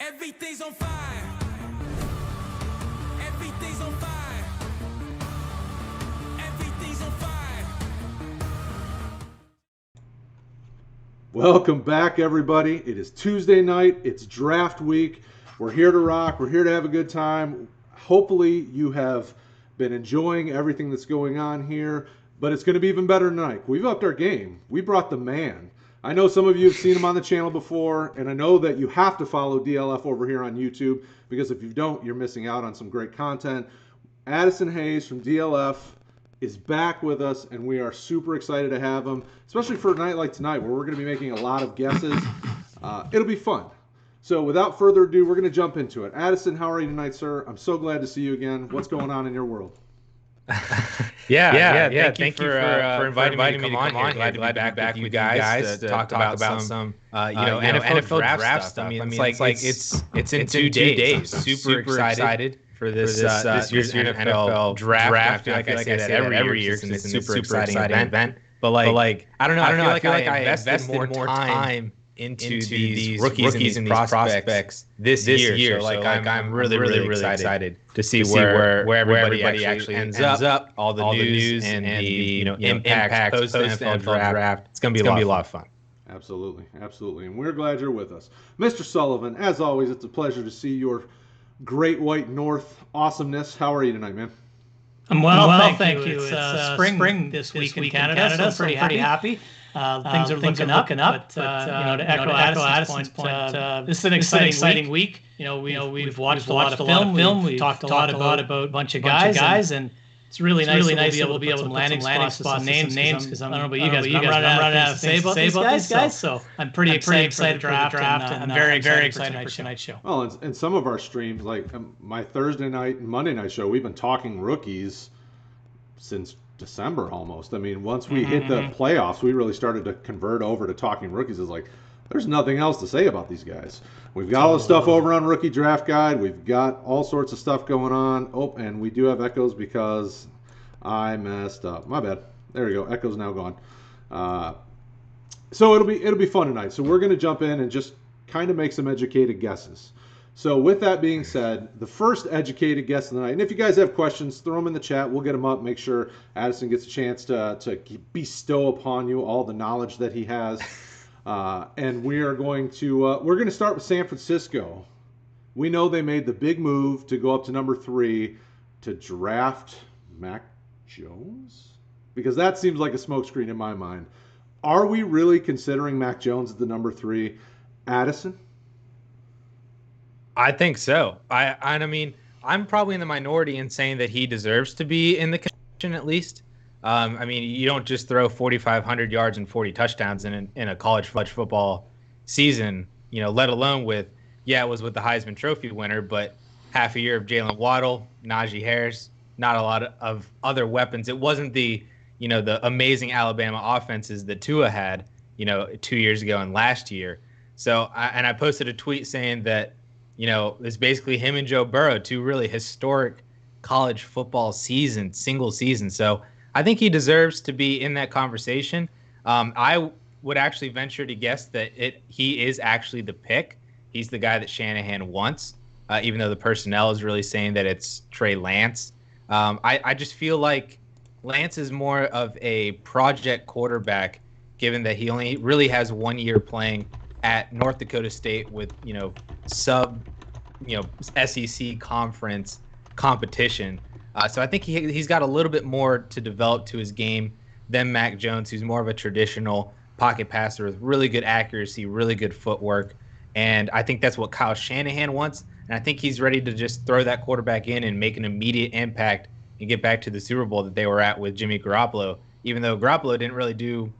Everything's on fire. Everything's on fire. Everything's on fire. Welcome back, everybody. It is Tuesday night. It's draft week. We're here to rock. We're here to have a good time. Hopefully, you have been enjoying everything that's going on here, but it's going to be even better tonight. We've upped our game. We brought the man. I know some of you have seen him on the channel before, and I know that you have to follow DLF over here on YouTube, because if you don't, you're missing out on some great content. Addison Hayes from DLF is back with us, and we are super excited to have him, especially for a night like tonight where we're going to be making a lot of guesses. It'll be fun. So without further ado, we're going to jump into it. Addison, how are you tonight, sir? I'm so glad to see you again. What's going on in your world? Yeah. Thank you for inviting me to come on here. Glad to be back with you guys to talk about some NFL draft stuff. I mean, it's in 2 days. Super excited for this year's NFL draft. I feel like I say that every year because it's a super exciting event. But like I don't know. I feel like I invested more time into these rookies and these prospects this year. So I'm really excited to see where everybody actually ends up, all the news and the impact post NFL draft. It's gonna be a lot of fun. Absolutely, and we're glad you're with us, Mr. Sullivan. As always, it's a pleasure to see your Great White North awesomeness. How are you tonight, man? I'm well, thank you. It's spring this week in Canada, so I'm pretty happy. Things are looking up, but to echo Addison's point, this is an exciting week. We've watched a lot of film. We've talked a lot about a bunch of guys, and it's really nice to be able to put landing spots on names because I don't know about you guys, but I'm running out of say about these guys. So I'm pretty excited for the draft, and I'm very excited for tonight's show. Well, and some of our streams, like my Thursday night and Monday night show, we've been talking rookies since December almost. I mean, once we hit the playoffs, we really started to convert over to talking rookies. It's like, there's nothing else to say about these guys. We've got all the stuff over on Rookie Draft Guide. We've got all sorts of stuff going on. Oh, and we do have echoes because I messed up. My bad. There we go. Echoes now gone. So it'll be fun tonight. So we're going to jump in and just kind of make some educated guesses. So with that being said, the first educated guess of the night, and if you guys have questions, throw them in the chat. We'll get them up. Make sure Addison gets a chance to bestow upon you all the knowledge that he has. And we are going to start with San Francisco. We know they made the big move to go up to number 3 to draft Mac Jones, because that seems like a smokescreen in my mind. Are we really considering Mac Jones at the number 3, Addison? I think so. I mean, I'm probably in the minority in saying that he deserves to be in the conversation at least. I mean, you don't just throw 4,500 yards and 40 touchdowns in a college football season, let alone with, it was with the Heisman Trophy winner, but half a year of Jalen Waddle, Najee Harris, not a lot of other weapons. It wasn't the amazing Alabama offenses that Tua had, 2 years ago and last year. So, I posted a tweet saying that, it's basically him and Joe Burrow, 2 really historic college football single season. So I think he deserves to be in that conversation. I would actually venture to guess that he is actually the pick. He's the guy that Shanahan wants, even though the personnel is really saying that it's Trey Lance. I just feel like Lance is more of a project quarterback, given that he only really has 1 year playing at North Dakota State with, SEC conference competition. So I think he's got a little bit more to develop to his game than Mac Jones, who's more of a traditional pocket passer with really good accuracy, really good footwork. And I think that's what Kyle Shanahan wants. And I think he's ready to just throw that quarterback in and make an immediate impact and get back to the Super Bowl that they were at with Jimmy Garoppolo, even though Garoppolo didn't really do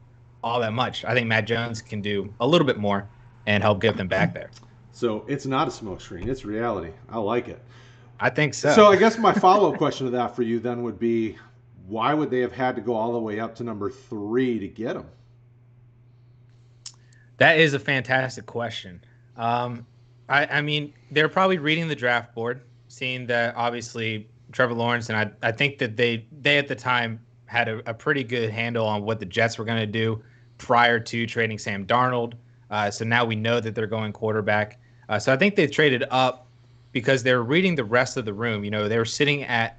all that much. I think Matt Jones can do a little bit more and help get them back there. So it's not a smokescreen. It's reality. I like it. I think so. So I guess my follow-up question to that for you then would be, why would they have had to go all the way up to number 3 to get him? That is a fantastic question. I mean, they're probably reading the draft board, seeing that obviously Trevor Lawrence, and I think that they at the time had a pretty good handle on what the Jets were going to do prior to trading Sam Darnold. So now we know that they're going quarterback. So I think they traded up because they were reading the rest of the room. They were sitting at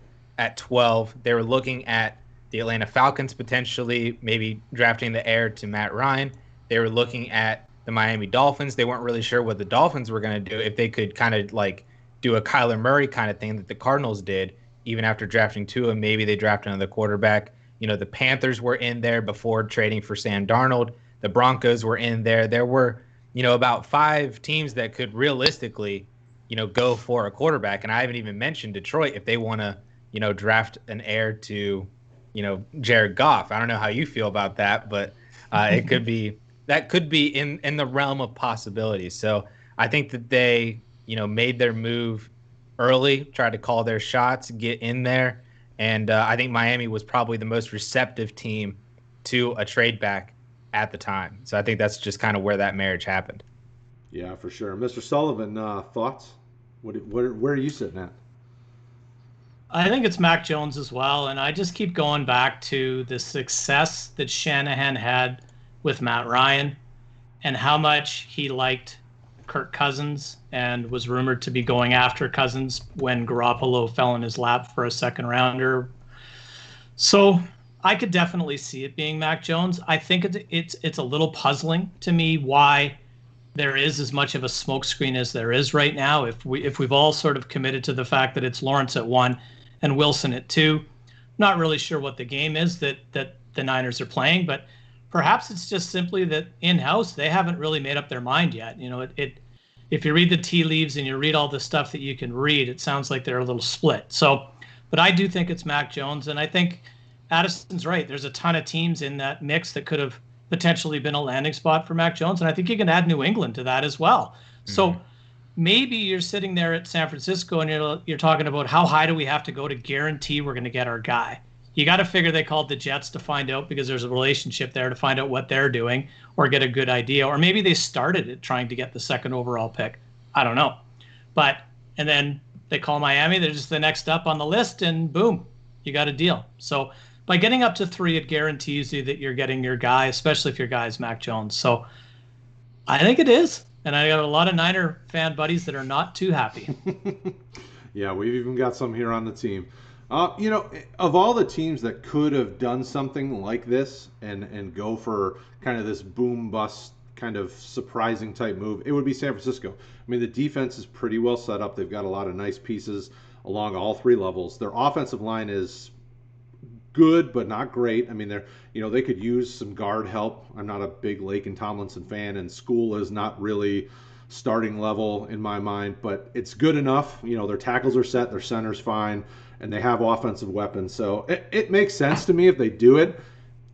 12. They were looking at the Atlanta Falcons potentially maybe drafting the heir to Matt Ryan. They were looking at the Miami Dolphins. They weren't really sure what the Dolphins were going to do, if they could kind of like do a Kyler Murray kind of thing that the Cardinals did. Even after drafting Tua, maybe they draft another quarterback. The Panthers were in there before trading for Sam Darnold. The Broncos were in there. There were, about 5 teams that could realistically, go for a quarterback. And I haven't even mentioned Detroit if they want to, draft an heir to, Jared Goff. I don't know how you feel about that, but it could be in the realm of possibilities. So I think that they, made their move early, tried to call their shots, get in there. And I think Miami was probably the most receptive team to a trade back at the time. So I think that's just kind of where that marriage happened. Yeah, for sure. Mr. Sullivan, thoughts? Where are you sitting at? I think it's Mac Jones as well. And I just keep going back to the success that Shanahan had with Matt Ryan and how much he liked Kirk Cousins and was rumored to be going after Cousins when Garoppolo fell in his lap for a second rounder. So I could definitely see it being Mac Jones. I think it's a little puzzling to me why there is as much of a smokescreen as there is right now. If we've all sort of committed to the fact that it's Lawrence at 1 and Wilson at 2, not really sure what the game is that the Niners are playing, but perhaps it's just simply that in-house they haven't really made up their mind yet. If you read the tea leaves and you read all the stuff that you can read, it sounds like they're a little split. So, but I do think it's Mac Jones, and I think Addison's right. There's a ton of teams in that mix that could have potentially been a landing spot for Mac Jones, and I think you can add New England to that as well. Mm-hmm. So maybe you're sitting there at San Francisco and you're talking about how high do we have to go to guarantee we're going to get our guy. You got to figure they called the Jets to find out because there's a relationship there to find out what they're doing or get a good idea. Or maybe they started it trying to get the second overall pick. I don't know. And then they call Miami. They're just the next up on the list and boom, you got a deal. So by getting up to 3, it guarantees you that you're getting your guy, especially if your guy is Mac Jones. So I think it is. And I got a lot of Niner fan buddies that are not too happy. Yeah, we've even got some here on the team. Of all the teams that could have done something like this and go for kind of this boom bust kind of surprising type move, it would be San Francisco. I mean, the defense is pretty well set up. They've got a lot of nice pieces along all 3 levels. Their offensive line is good, but not great. I mean, they could use some guard help. I'm not a big Lake and Tomlinson fan, and School is not really starting level in my mind, but it's good enough. Their tackles are set, their center's fine, and they have offensive weapons. So it makes sense to me if they do it.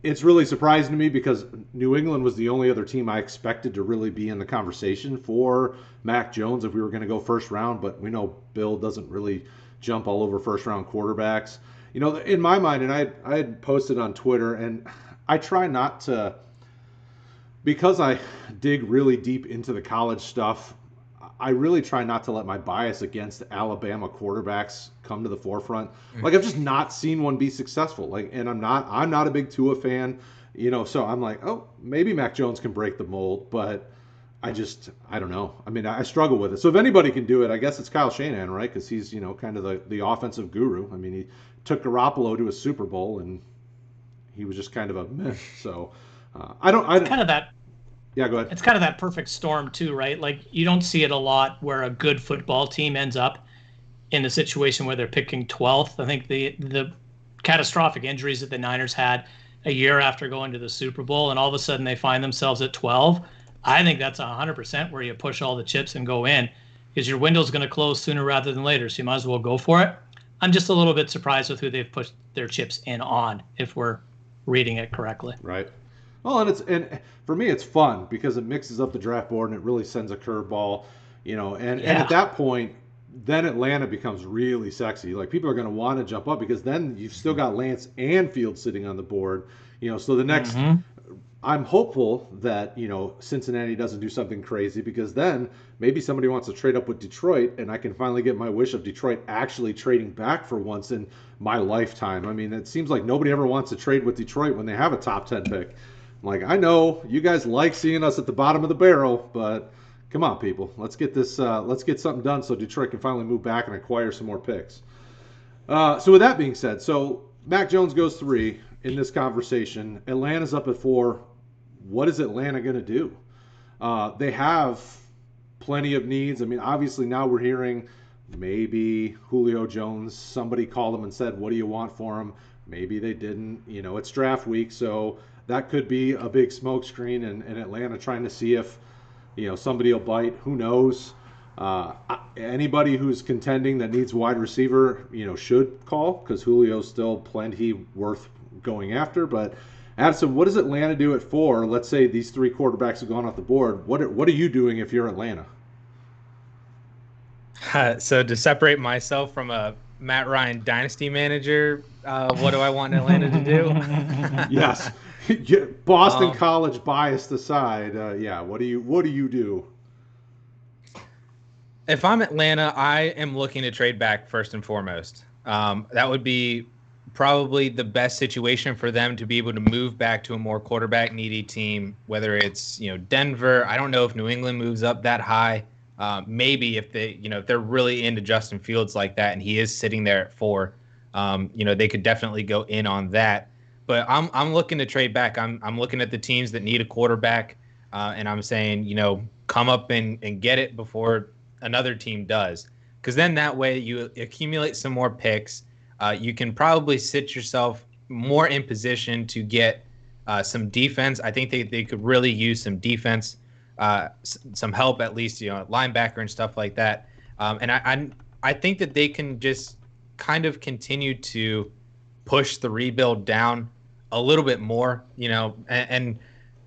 It's really surprising to me because New England was the only other team I expected to really be in the conversation for Mac Jones if we were going to go first round, but we know Bill doesn't really jump all over first round quarterbacks. In my mind, and I had posted on Twitter, and I try not to, because I dig really deep into the college stuff, I really try not to let my bias against Alabama quarterbacks come to the forefront. Like, I've just not seen one be successful. And I'm not a big Tua fan, so I'm like, oh, maybe Mac Jones can break the mold, but I don't know. I mean, I struggle with it. So if anybody can do it, I guess it's Kyle Shanahan, right? Because he's, kind of the offensive guru. I mean, he took Garoppolo to a Super Bowl, and he was just kind of a meh. So Yeah, go ahead. It's kind of that perfect storm too, right? Like, you don't see it a lot where a good football team ends up in a situation where they're picking 12th. I think the catastrophic injuries that the Niners had a year after going to the Super Bowl, and all of a sudden they find themselves at 12. I think that's 100% where you push all the chips and go in, because your window's going to close sooner rather than later, so you might as well go for it. I'm just a little bit surprised with who they've pushed their chips in on, if we're reading it correctly. Right. Well, and for me, it's fun because it mixes up the draft board and it really sends a curveball, and at that point, then Atlanta becomes really sexy. Like, people are going to want to jump up because then you've still got Lance and Fields sitting on the board, so the next, I'm hopeful that, Cincinnati doesn't do something crazy, because then maybe somebody wants to trade up with Detroit and I can finally get my wish of Detroit actually trading back for once in my lifetime. I mean, it seems like nobody ever wants to trade with Detroit when they have a top 10 pick. Like, I know you guys like seeing us at the bottom of the barrel, but Come on, people. Let's get this. Let's get something done so Detroit can finally move back and acquire some more picks. So with that being said, so Mac Jones goes 3 in this conversation. Atlanta's up at 4. What is Atlanta going to do? They have plenty of needs. I mean, obviously now we're hearing maybe Julio Jones. Somebody called him and said, "What do you want for him?" Maybe they didn't. It's draft week, so that could be a big smokescreen in Atlanta trying to see if somebody will bite. Who knows? Anybody who's contending that needs wide receiver, should call, because Julio's still plenty worth going after. But Addison, what does Atlanta do at 4? Let's say these 3 quarterbacks have gone off the board. What are you doing if you're Atlanta? So to separate myself from a Matt Ryan dynasty manager, what do I want Atlanta to do? Yes. Boston College biased aside, what do you do? If I'm Atlanta, I am looking to trade back first and foremost. That would be probably the best situation for them to be able to move back to a more quarterback needy team, whether it's Denver. I don't know if New England moves up that high. Maybe if if they're really into Justin Fields like that and he is sitting there at 4, they could definitely go in on that. But I'm looking to trade back. I'm looking at the teams that need a quarterback, and I'm saying, come up and get it before another team does. Because then that way you accumulate some more picks. You can probably sit yourself more in position to get some defense. I think they could really use some defense, some help at least, linebacker and stuff like that. And I think that they can just kind of continue to push the rebuild down a little bit more, and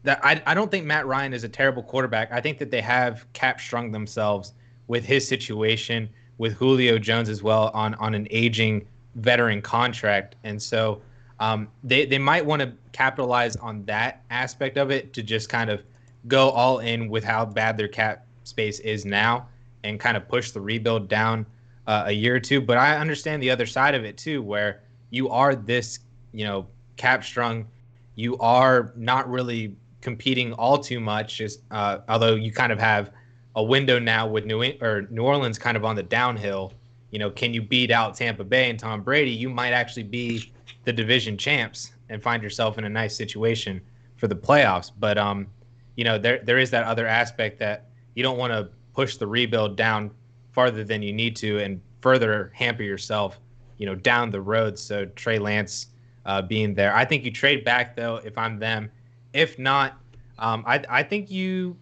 that I don't think Matt Ryan is a terrible quarterback. I think that they have cap strung themselves with his situation, with Julio Jones as well on an aging veteran contract. And so they might want to capitalize on that aspect of it to just kind of go all in with how bad their cap space is now and kind of push the rebuild down a year or two. But I understand the other side of it too, where you are this, cap strung, you are not really competing all too much, just although you kind of have a window now with New Orleans kind of on the downhill. Can you beat out Tampa Bay and Tom Brady? You might actually be the division champs and find yourself in a nice situation for the playoffs. But there is that other aspect that you don't want to push the rebuild down farther than you need to and further hamper yourself, down the road. So Trey Lance being there, I think you trade back though if I'm them. If not, I think you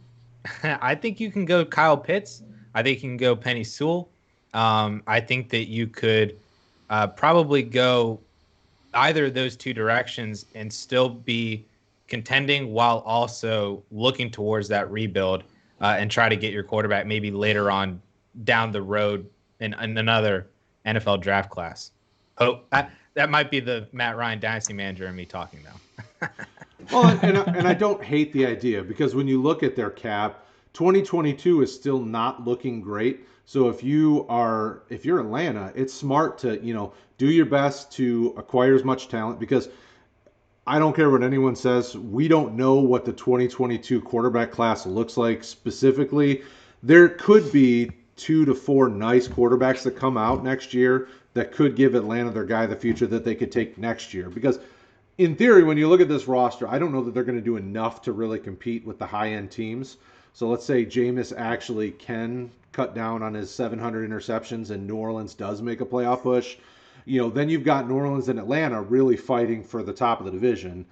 can go Kyle Pitts. I think you can go Penny Sewell. I think that you could probably go either of those two directions and still be contending while also looking towards that rebuild and try to get your quarterback maybe later on down the road in another NFL draft class. That might be the Matt Ryan dynasty manager and me talking now. Well, and I don't hate the idea, because when you look at their cap, 2022 is still not looking great. So if you're Atlanta, it's smart to, do your best to acquire as much talent, because I don't care what anyone says, we don't know what the 2022 quarterback class looks like specifically. There could be 2 to 4 nice quarterbacks that come out next year that could give Atlanta their guy of the future that they could take next year. Because in theory, when you look at this roster, I don't know that they're going to do enough to really compete with the high-end teams. So let's say Jameis actually can cut down on his 700 interceptions and New Orleans does make a playoff push. Then you've got New Orleans and Atlanta really fighting for the top of the division.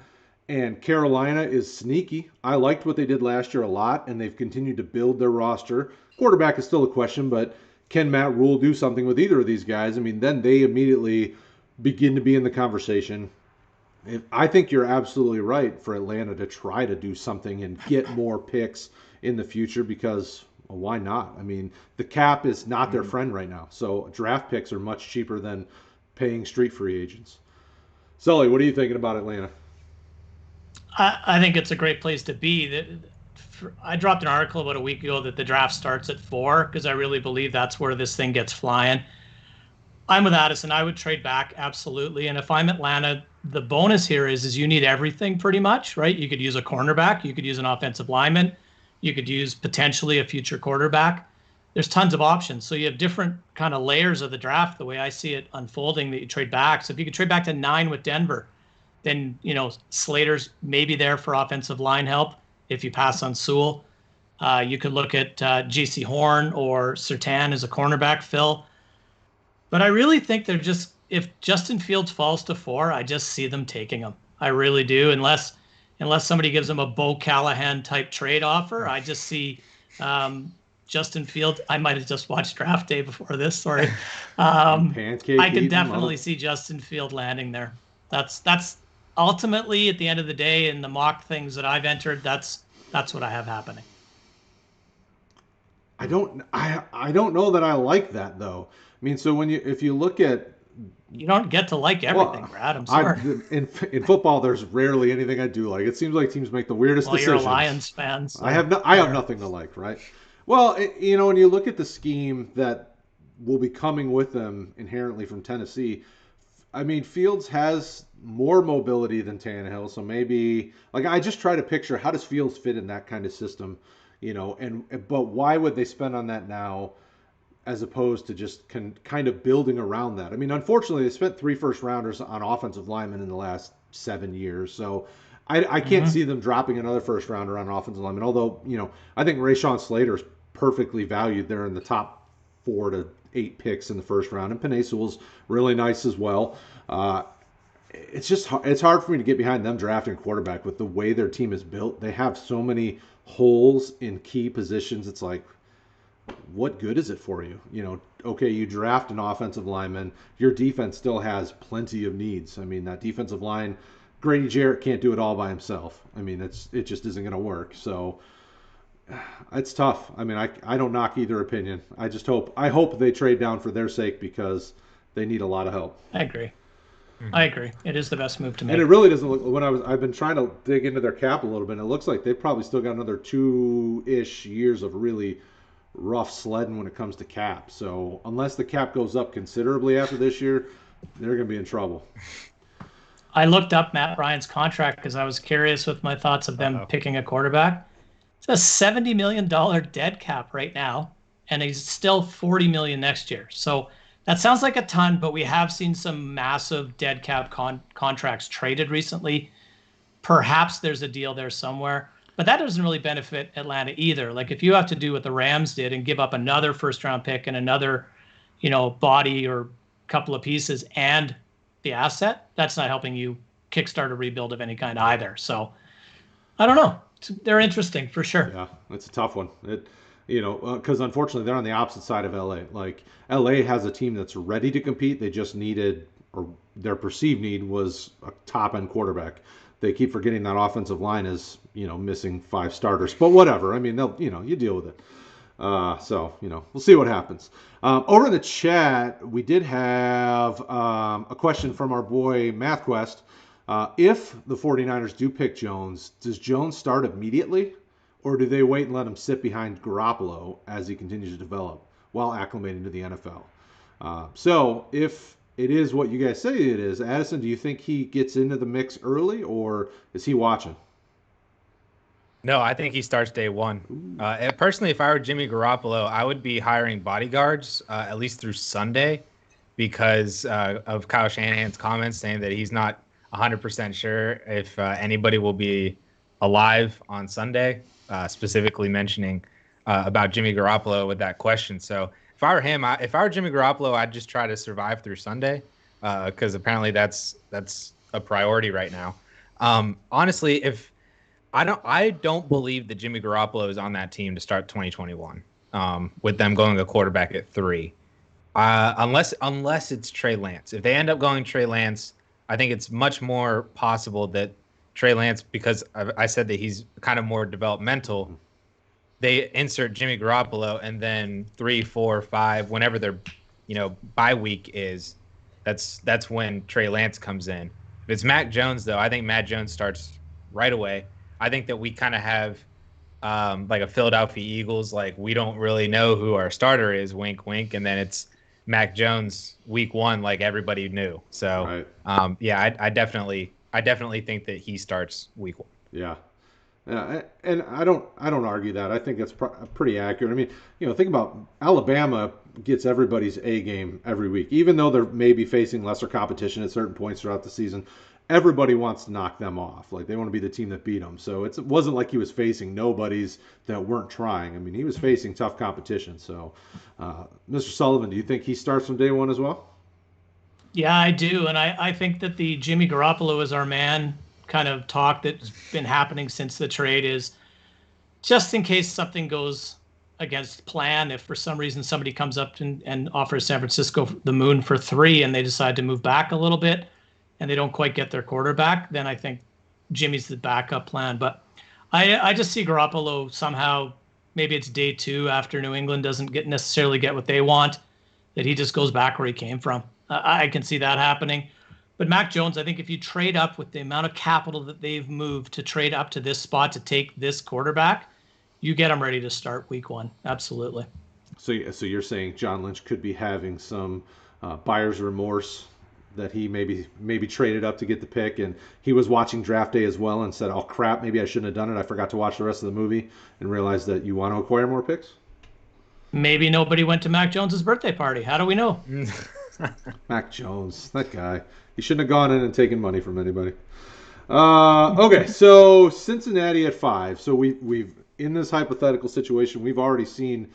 And Carolina is sneaky. I liked what they did last year a lot, and they've continued to build their roster. Quarterback is still a question, but can Matt Rule do something with either of these guys? I mean, then they immediately begin to be in the conversation. And I think you're absolutely right for Atlanta to try to do something and get more picks in the future, because why not? I mean, the cap is not their friend right now. So draft picks are much cheaper than paying street free agents. Sully, what are you thinking about Atlanta? I think it's a great place to be. I dropped an article about a week ago that the draft starts at 4 because I really believe that's where this thing gets flying. I'm with Addison. I would trade back, absolutely. And if I'm Atlanta, the bonus here is you need everything pretty much, right? You could use a cornerback. You could use an offensive lineman. You could use potentially a future quarterback. There's tons of options. So you have different kind of layers of the draft, the way I see it unfolding, that you trade back. So if you could trade back to 9 with Denver, then, Slater's maybe there for offensive line help if you pass on Sewell. You could look at J.C. Horn or Surtain as a cornerback fill. But I really think they're just, if Justin Fields falls to 4, I just see them taking him. I really do, unless somebody gives them a Bo Callahan type trade offer. I just see Justin Fields. I might have just watched Draft Day before this. Sorry. I can definitely see Justin Field landing there. That's ultimately, at the end of the day, in the mock things that I've entered, that's what I have happening. I don't know that I like that though. I mean, so if you look at, you don't get to like everything, Brad. I'm sorry. In football, there's rarely anything I do like. It seems like teams make the weirdest decisions. You're a Lions fan. So I have nothing to like, right? Well, when you look at the scheme that will be coming with them inherently from Tennessee, I mean, Fields has more mobility than Tannehill, so maybe I just try to picture, how does Fields fit in that kind of system, but why would they spend on that now, as opposed to just kind of building around that? I mean, unfortunately, they spent 3 first-rounders on offensive linemen in the last 7 years, so I can't see them dropping another first-rounder on offensive linemen, although, I think Rashawn Slater is perfectly valued there in the top 4 to 8 picks in the first round, and Penei Sewell's really nice as well. It's hard for me to get behind them drafting quarterback with the way their team is built. They have so many holes in key positions. It's like, what good is it for you? Okay, you draft an offensive lineman. Your defense still has plenty of needs. I mean, that defensive line, Grady Jarrett can't do it all by himself. I mean, it just isn't going to work. So it's tough. I mean, I don't knock either opinion. I hope they trade down for their sake, because they need a lot of help. I agree. It is the best move to make. And it really doesn't look, I've been trying to dig into their cap a little bit, and it looks like they've probably still got another 2-ish years of really rough sledding when it comes to cap. So unless the cap goes up considerably after this year, they're going to be in trouble. I looked up Matt Ryan's contract because I was curious with my thoughts of them picking a quarterback. It's a $70 million dead cap right now, and he's still $40 million next year. So that sounds like a ton, but we have seen some massive dead cap contracts traded recently. Perhaps there's a deal there somewhere, but that doesn't really benefit Atlanta either. Like, if you have to do what the Rams did and give up another first-round pick and another, body or couple of pieces and the asset, that's not helping you kickstart a rebuild of any kind either. So I don't know. They're interesting for sure. Yeah, it's a tough one. Because unfortunately they're on the opposite side of LA. Like, LA has a team that's ready to compete. They just needed, or their perceived need was, a top-end quarterback. They keep forgetting that offensive line is, missing 5 starters. But whatever. I mean, they'll, you deal with it. So, we'll see what happens. Over in the chat, we did have a question from our boy MathQuest. If the 49ers do pick Jones, does Jones start immediately, or do they wait and let him sit behind Garoppolo as he continues to develop while acclimating to the NFL? So if it is what you guys say it is, Addison, do you think he gets into the mix early, or is he watching? No, I think he starts day one. Personally, if I were Jimmy Garoppolo, I would be hiring bodyguards at least through Sunday, because of Kyle Shanahan's comments saying that he's not 100% sure if anybody will be alive on Sunday, specifically mentioning about Jimmy Garoppolo with that question. So if I were him, if I were Jimmy Garoppolo, I'd just try to survive through Sunday, because apparently that's a priority right now. Honestly, if I don't believe that Jimmy Garoppolo is on that team to start 2021, with them going a quarterback at 3, unless it's Trey Lance. If they end up going Trey Lance, I think it's much more possible that Trey Lance, because I said that he's kind of more developmental, they insert Jimmy Garoppolo, and then 3, 4, 5, whenever their bye week is, that's when Trey Lance comes in. If it's Mac Jones, though, I think Mac Jones starts right away. I think that we kind of have like a Philadelphia Eagles, like, we don't really know who our starter is, wink, wink, and then it's Mac Jones week 1, like everybody knew. So, right. I definitely think that he starts week 1. Yeah. And I don't argue that. I think that's pretty accurate. I mean, think about Alabama gets everybody's A game every week, even though they're maybe facing lesser competition at certain points throughout the season. Everybody wants to knock them off. Like, they want to be the team that beat them. So it wasn't like he was facing nobodies that weren't trying. I mean, he was facing tough competition. So, Mr. Sullivan, do you think he starts from day one as well? Yeah, I do. And I think that the Jimmy Garoppolo is our man kind of talk that's been happening since the trade is just in case something goes against plan. If for some reason somebody comes up and offers San Francisco the moon for 3 and they decide to move back a little bit and they don't quite get their quarterback, then I think Jimmy's the backup plan. But I just see Garoppolo somehow, maybe it's day 2 after New England doesn't necessarily get what they want, that he just goes back where he came from. I can see that happening. But Mac Jones, I think if you trade up with the amount of capital that they've moved to trade up to this spot to take this quarterback, you get him ready to start week 1. Absolutely. So you're saying John Lynch could be having some buyer's remorse that he maybe traded up to get the pick, and he was watching draft day as well and said, "Oh crap, maybe I shouldn't have done it. I forgot to watch the rest of the movie," and realized that you want to acquire more picks? Maybe nobody went to Mac Jones's birthday party. How do we know? Mac Jones, that guy. He shouldn't have gone in and taken money from anybody. Okay, so Cincinnati at 5. So we've in this hypothetical situation, we've already seen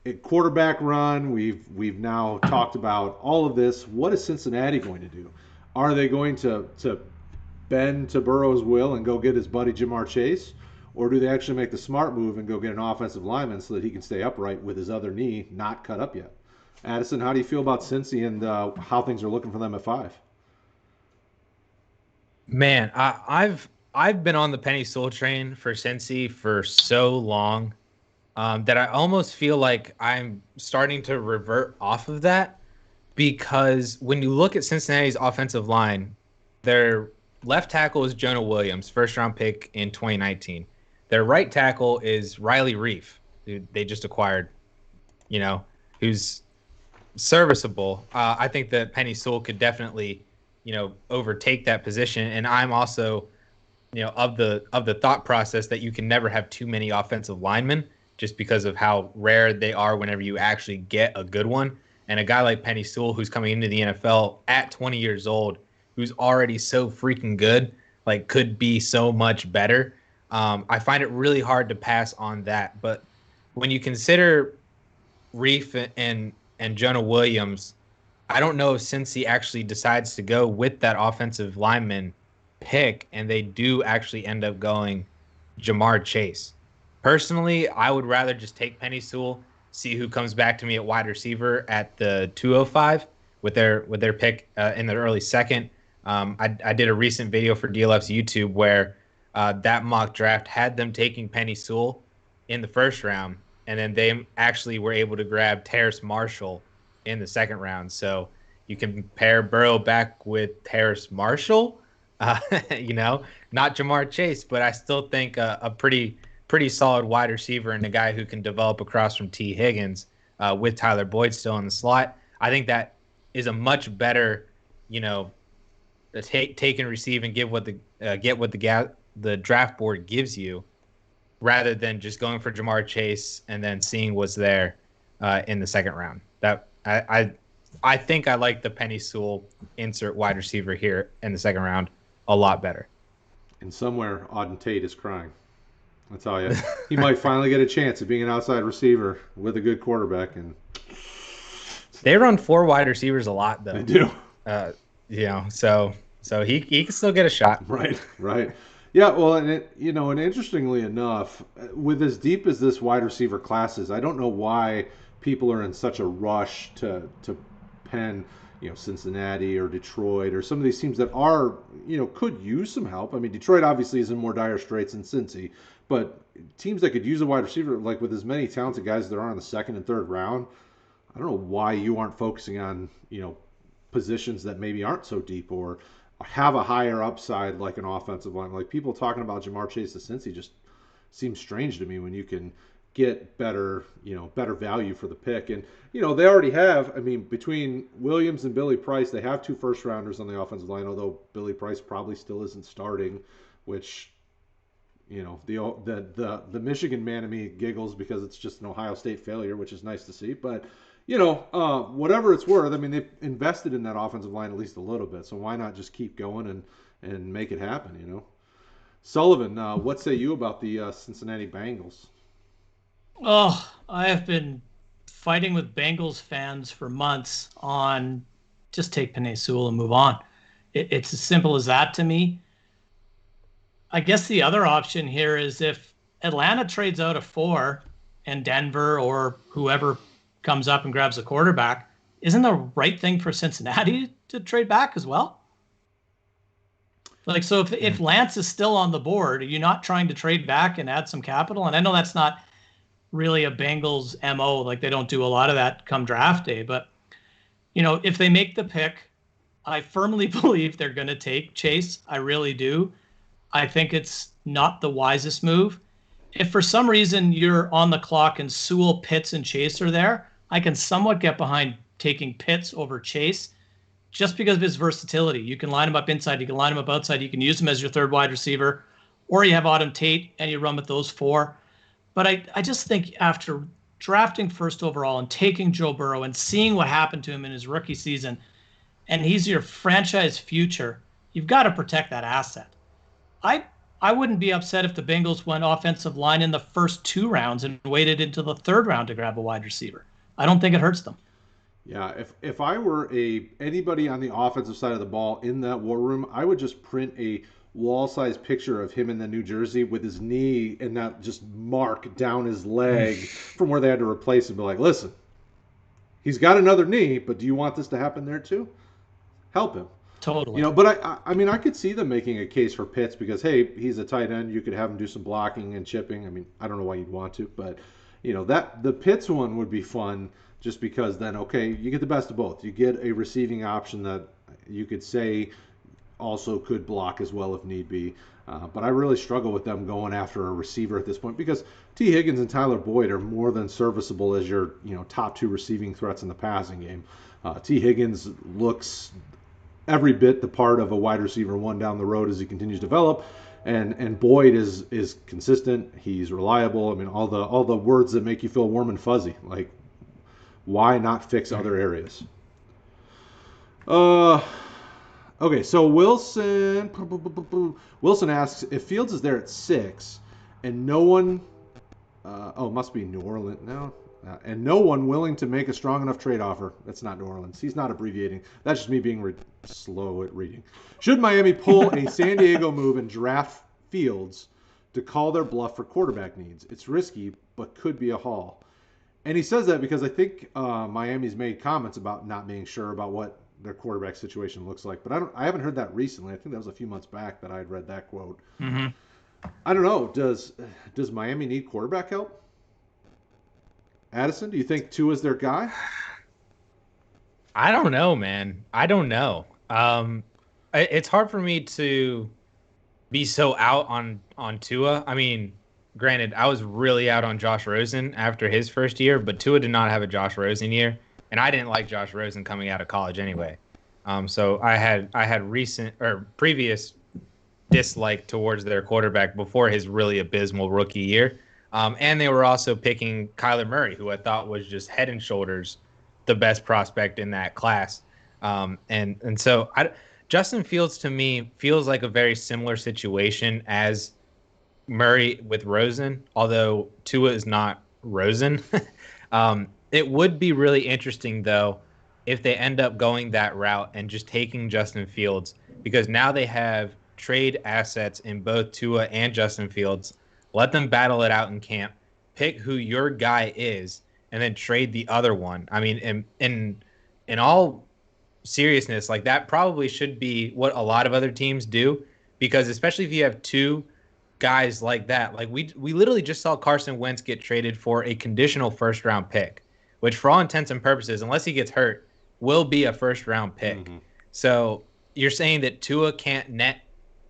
a quarterback run. We've now talked about all of this. What is Cincinnati going to do? Are they going to bend to Burrow's will and go get his buddy Jamar Chase? Or do they actually make the smart move and go get an offensive lineman so that he can stay upright with his other knee not cut up yet? Addison, how do you feel about Cincy and how things are looking for them at 5? Man, I've been on the Penny Sewell train for Cincy for so long that I almost feel like I'm starting to revert off of that, because when you look at Cincinnati's offensive line, their left tackle is Jonah Williams, first-round pick in 2019. Their right tackle is Riley Reif, who they just acquired, who's serviceable. I think that Penny Sewell could definitely, overtake that position. And I'm also, of the thought process that you can never have too many offensive linemen, just because of how rare they are whenever you actually get a good one. And a guy like Penny Sewell, who's coming into the NFL at 20 years old, who's already so freaking good, like, could be so much better. I find it really hard to pass on that. But when you consider Reif and Jonah Williams, I don't know if Cincy actually decides to go with that offensive lineman pick and they do actually end up going Jamar Chase. Personally, I would rather just take Penny Sewell, see who comes back to me at wide receiver at the 205 with their pick in the early second. I did a recent video for DLF's YouTube where that mock draft had them taking Penny Sewell in the first round, and then they actually were able to grab Terrace Marshall in the second round. So you can pair Burrow back with Terrace Marshall, not Jamar Chase, but I still think a pretty solid wide receiver and a guy who can develop across from T. Higgins with Tyler Boyd still in the slot. I think that is a much better, take and receive and get what the draft board gives you, rather than just going for Jamar Chase and then seeing what's there in the second round. That I think I like the Penny Sewell insert wide receiver here in the second round a lot better. And somewhere Auden Tate is crying. I tell you, he might finally get a chance of being an outside receiver with a good quarterback. And they run 4 wide receivers a lot, though. They do. So he can still get a shot. Right. Yeah, well, and interestingly enough, with as deep as this wide receiver class is, I don't know why people are in such a rush to pen, Cincinnati or Detroit or some of these teams that are, could use some help. I mean, Detroit obviously is in more dire straits than Cincy, but teams that could use a wide receiver, like with as many talented guys that are in the second and third round, I don't know why you aren't focusing on, positions that maybe aren't so deep or have a higher upside, like an offensive line. Like, people talking about Jamar Chase to Cincy just seems strange to me when you can get better value for the pick. And, they already have, between Williams and Billy Price, they have 2 first-rounders on the offensive line, although Billy Price probably still isn't starting, which, The Michigan man in me giggles because it's just an Ohio State failure, which is nice to see. But whatever it's worth, I mean, they've invested in that offensive line at least a little bit. So why not just keep going and make it happen? Sullivan, what say you about the Cincinnati Bengals? Oh, I have been fighting with Bengals fans for months on just take Penei Sewell and move on. It's as simple as that to me. I guess the other option here is if Atlanta trades out a 4 and Denver or whoever comes up and grabs a quarterback, isn't the right thing for Cincinnati to trade back as well? Like, so if Lance is still on the board, are you not trying to trade back and add some capital? And I know that's not really a Bengals MO. Like, they don't do a lot of that come draft day. But, if they make the pick, I firmly believe they're going to take Chase. I really do. I think it's not the wisest move. If for some reason you're on the clock and Sewell, Pitts, and Chase are there, I can somewhat get behind taking Pitts over Chase just because of his versatility. You can line him up inside, you can line him up outside, you can use him as your third wide receiver, or you have Autumn Tate and you run with those 4. But I just think after drafting first overall and taking Joe Burrow and seeing what happened to him in his rookie season, and he's your franchise future, you've got to protect that asset. I wouldn't be upset if the Bengals went offensive line in the first 2 rounds and waited into the 3rd round to grab a wide receiver. I don't think it hurts them. Yeah, if I were anybody on the offensive side of the ball in that war room, I would just print a wall-size picture of him in the New Jersey with his knee and that just mark down his leg from where they had to replace him. Be like, listen, he's got another knee, but do you want this to happen there too? Help him. Totally. But I mean, I could see them making a case for Pitts because, hey, he's a tight end. You could have him do some blocking and chipping. I mean, I don't know why you'd want to, but that the Pitts one would be fun just because then, okay, you get the best of both. You get a receiving option that you could say also could block as well if need be. But I really struggle with them going after a receiver at this point because T. Higgins and Tyler Boyd are more than serviceable as your top 2 receiving threats in the passing game. T. Higgins looks every bit the part of a wide receiver 1 down the road as he continues to develop, and Boyd is consistent. He's reliable. I mean, all the words that make you feel warm and fuzzy. Like, why not fix other areas? Okay, so Wilson asks if Fields is there at 6 and no one must be New Orleans now. And no one willing to make a strong enough trade offer. That's not New Orleans. He's not abbreviating. That's just me being slow at reading. Should Miami pull a San Diego move and draft Fields to call their bluff for quarterback needs? It's risky, but could be a haul. And he says that because I think Miami's made comments about not being sure about what their quarterback situation looks like. But I haven't heard that recently. I think that was a few months back that I had read that quote. Mm-hmm. I don't know. Does Miami need quarterback help? Addison, do you think Tua's their guy? I don't know, man. I don't know. It's hard for me to be so out on Tua. I mean, granted, I was really out on Josh Rosen after his first year, but Tua did not have a Josh Rosen year, and I didn't like Josh Rosen coming out of college anyway. So I had previous dislike towards their quarterback before his really abysmal rookie year. And they were also picking Kyler Murray, who I thought was just head and shoulders the best prospect in that class. And so Justin Fields to me feels like a very similar situation as Murray with Rosen, although Tua is not Rosen. It would be really interesting, though, if they end up going that route and just taking Justin Fields, because now they have trade assets in both Tua and Justin Fields. Let them battle it out in camp. Pick who your guy is, and then trade the other one. I mean, in all seriousness, like that probably should be what a lot of other teams do, because especially if you have 2 guys like that, like we literally just saw Carson Wentz get traded for a conditional first-round pick, which for all intents and purposes, unless he gets hurt, will be a first-round pick. Mm-hmm. So you're saying that Tua can't net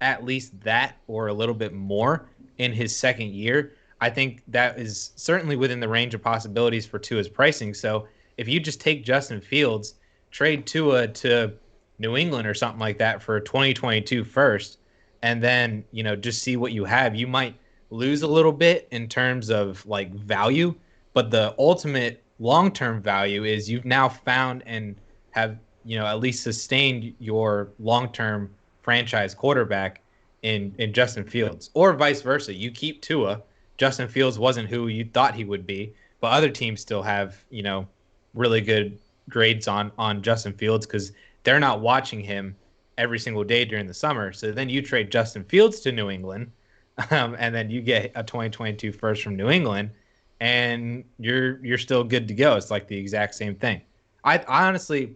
at least that or a little bit more in his second year. I think that is certainly within the range of possibilities for Tua's pricing. So if you just take Justin Fields, trade Tua to New England or something like that for 2022 first, and then, just see what you have, you might lose a little bit in terms of like value, but the ultimate long-term value is you've now found and have, at least sustained your long-term franchise quarterback in Justin Fields, or vice versa. You keep Tua. Justin Fields wasn't who you thought he would be, but other teams still have, really good grades on Justin Fields because they're not watching him every single day during the summer. So then you trade Justin Fields to New England, and then you get a 2022 first from New England, and you're still good to go. It's like the exact same thing. I honestly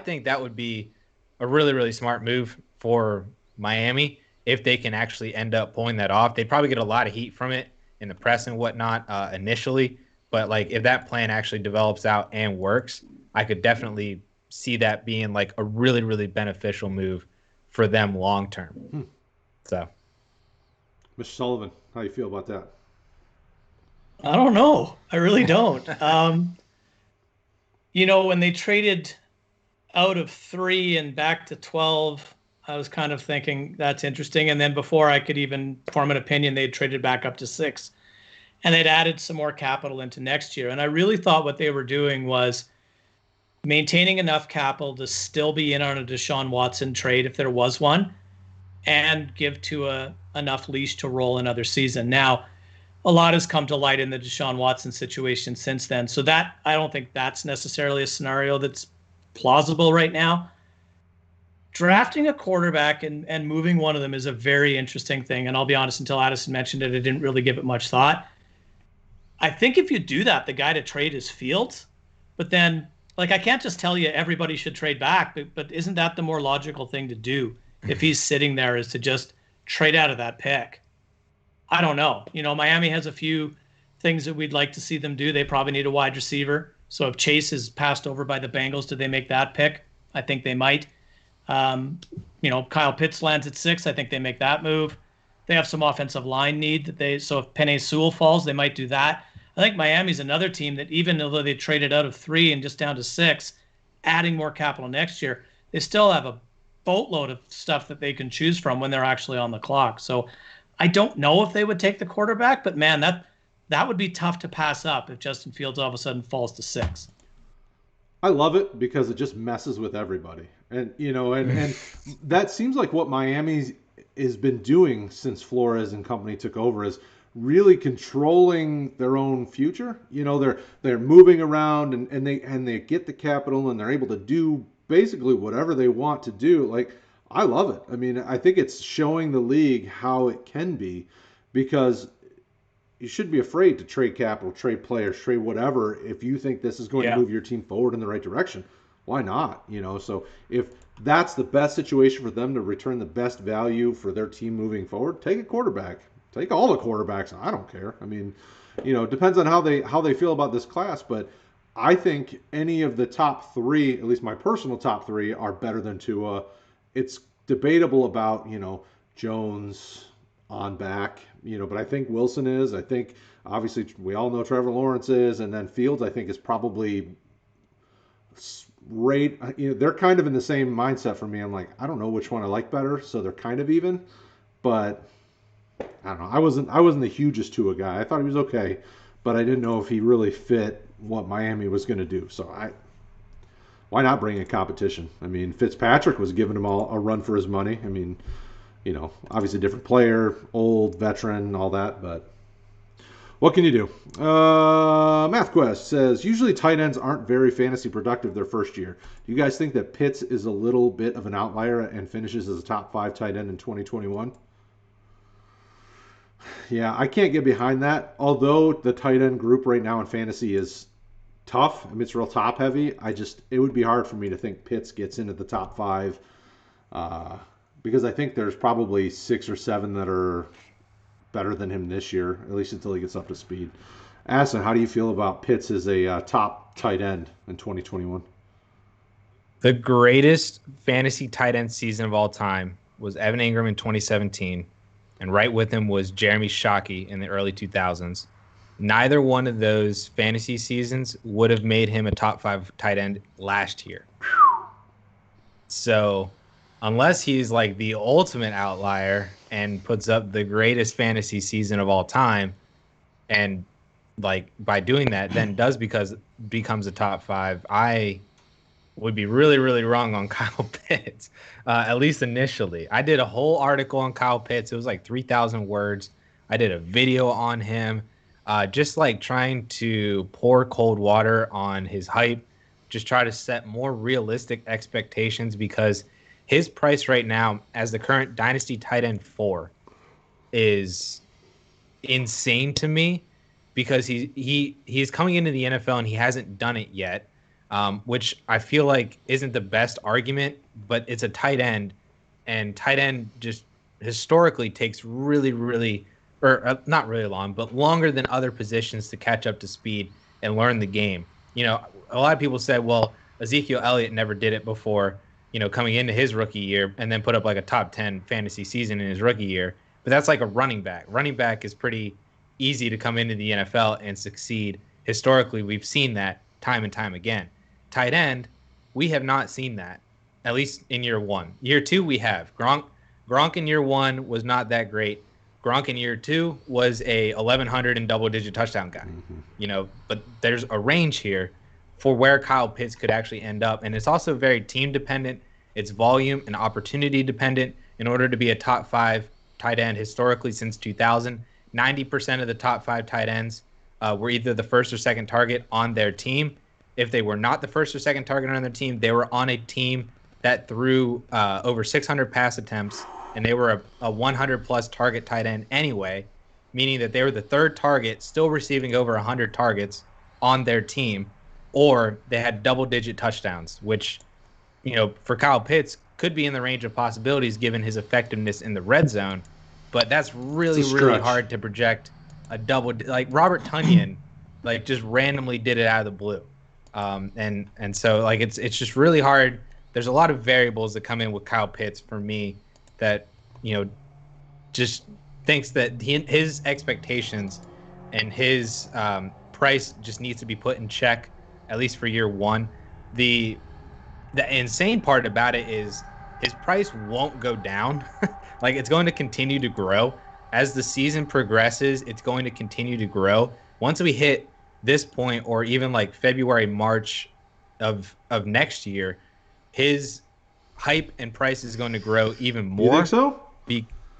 think that would be a really, really smart move for Miami if they can actually end up pulling that off. They'd probably get a lot of heat from it in the press and whatnot initially, but like if that plan actually develops out and works, I could definitely see that being like a really, really beneficial move for them long term. So, Mr. Sullivan, how do you feel about that? I don't know. I really don't. When they traded out of 3 and back to 12, I was kind of thinking that's interesting. And then before I could even form an opinion, they'd traded back up to 6. And they'd added some more capital into next year. And I really thought what they were doing was maintaining enough capital to still be in on a Deshaun Watson trade if there was one, and give Tua enough leash to roll another season. Now, a lot has come to light in the Deshaun Watson situation since then. So that, I don't think that's necessarily a scenario that's plausible right now. Drafting a quarterback and moving one of them is a very interesting thing. And I'll be honest, until Addison mentioned it, I didn't really give it much thought. I think if you do that, the guy to trade is Fields. But then, like, I can't just tell you everybody should trade back, but isn't that the more logical thing to do if he's sitting there, is to just trade out of that pick? I don't know. Miami has a few things that we'd like to see them do. They probably need a wide receiver. So if Chase is passed over by the Bengals, do they make that pick? I think they might. Kyle Pitts lands at 6. I think they make that move. They have some offensive line need so if Penei Sewell falls, they might do that. I think Miami's another team that, even though they traded out of 3 and just down to 6, adding more capital next year, they still have a boatload of stuff that they can choose from when they're actually on the clock. So I don't know if they would take the quarterback, but man, that would be tough to pass up if Justin Fields all of a sudden falls to 6. I love it because it just messes with everybody. And, and that seems like what Miami has been doing since Flores and company took over, is really controlling their own future. They're moving around and they get the capital and they're able to do basically whatever they want to do. Like, I love it. I mean, I think it's showing the league how it can be, because you shouldn't be afraid to trade capital, trade players, trade whatever. If you think this is going to move your team forward in the right direction, why not? So if that's the best situation for them to return the best value for their team moving forward, take a quarterback. Take all the quarterbacks. I don't care. I mean, it depends on how they feel about this class, but I think any of the top 3, at least my personal top 3, are better than Tua. It's debatable about, Jones on back, but I think Wilson is. I think, obviously, we all know Trevor Lawrence is, and then Fields, I think, is probably they're kind of in the same mindset for me. I'm like, I don't know which one I like better, so they're kind of even, but I don't know. I wasn't the hugest Tua guy. I thought he was okay, but I didn't know if he really fit what Miami was going to do. So why not bring in competition? I mean, Fitzpatrick was giving them all a run for his money. I mean, obviously different player, old, veteran, all that, but what can you do? MathQuest says, usually tight ends aren't very fantasy productive their first year. Do you guys think that Pitts is a little bit of an outlier and finishes as a top 5 tight end in 2021? Yeah, I can't get behind that. Although the tight end group right now in fantasy is tough. I mean, it's real top heavy. It would be hard for me to think Pitts gets into the top 5 because I think there's probably 6 or 7 that are better than him this year, at least until he gets up to speed. Addison, how do you feel about Pitts as a top tight end in 2021? The greatest fantasy tight end season of all time was Evan Ingram in 2017. And right with him was Jeremy Shockey in the early 2000s. Neither one of those fantasy seasons would have made him a top 5 tight end last year. So unless he's like the ultimate outlier, and puts up the greatest fantasy season of all time, and like by doing that, then becomes a top 5, I would be really, really wrong on Kyle Pitts, at least initially. I did a whole article on Kyle Pitts. It was like 3,000 words. I did a video on him, just like trying to pour cold water on his hype, just try to set more realistic expectations, because his price right now as the current Dynasty tight end 4 is insane to me, because he's coming into the NFL and he hasn't done it yet, which I feel like isn't the best argument, but it's a tight end, and tight end just historically takes really, really, or not really long, but longer than other positions to catch up to speed and learn the game. You know, a lot of people said, well, Ezekiel Elliott never did it before, you know, coming into his rookie year, and then put up like a top 10 fantasy season in his rookie year. But that's like a running back. Running back is pretty easy to come into the NFL and succeed. Historically, we've seen that time and time again. Tight end, we have not seen that, at least in year 1. Year 2, we have. Gronk in year 1 was not that great. Gronk in year 2 was a 1,100 and double-digit touchdown guy. You know, but there's a range here for where Kyle Pitts could actually end up, and it's also very team-dependent. It's volume and opportunity-dependent. In order to be a top 5 tight end historically since 2000, 90% of the top 5 tight ends were either the first or second target on their team. If they were not the first or second target on their team, they were on a team that threw over 600 pass attempts, and they were a 100-plus target tight end anyway, meaning that they were the third target, still receiving over 100 targets on their team, or they had double-digit touchdowns, which, you know, for Kyle Pitts could be in the range of possibilities given his effectiveness in the red zone. But that's really, really hard to project a double. Like Robert Tonyan, like just randomly did it out of the blue, and so like it's just really hard. There's a lot of variables that come in with Kyle Pitts for me that, you know, just thinks that his expectations and his price just needs to be put in check, at least for year 1. The insane part about it is his price won't go down. Like, it's going to continue to grow. As the season progresses, it's going to continue to grow. Once we hit this point, or even like February, March of next year, his hype and price is going to grow even more. You think so?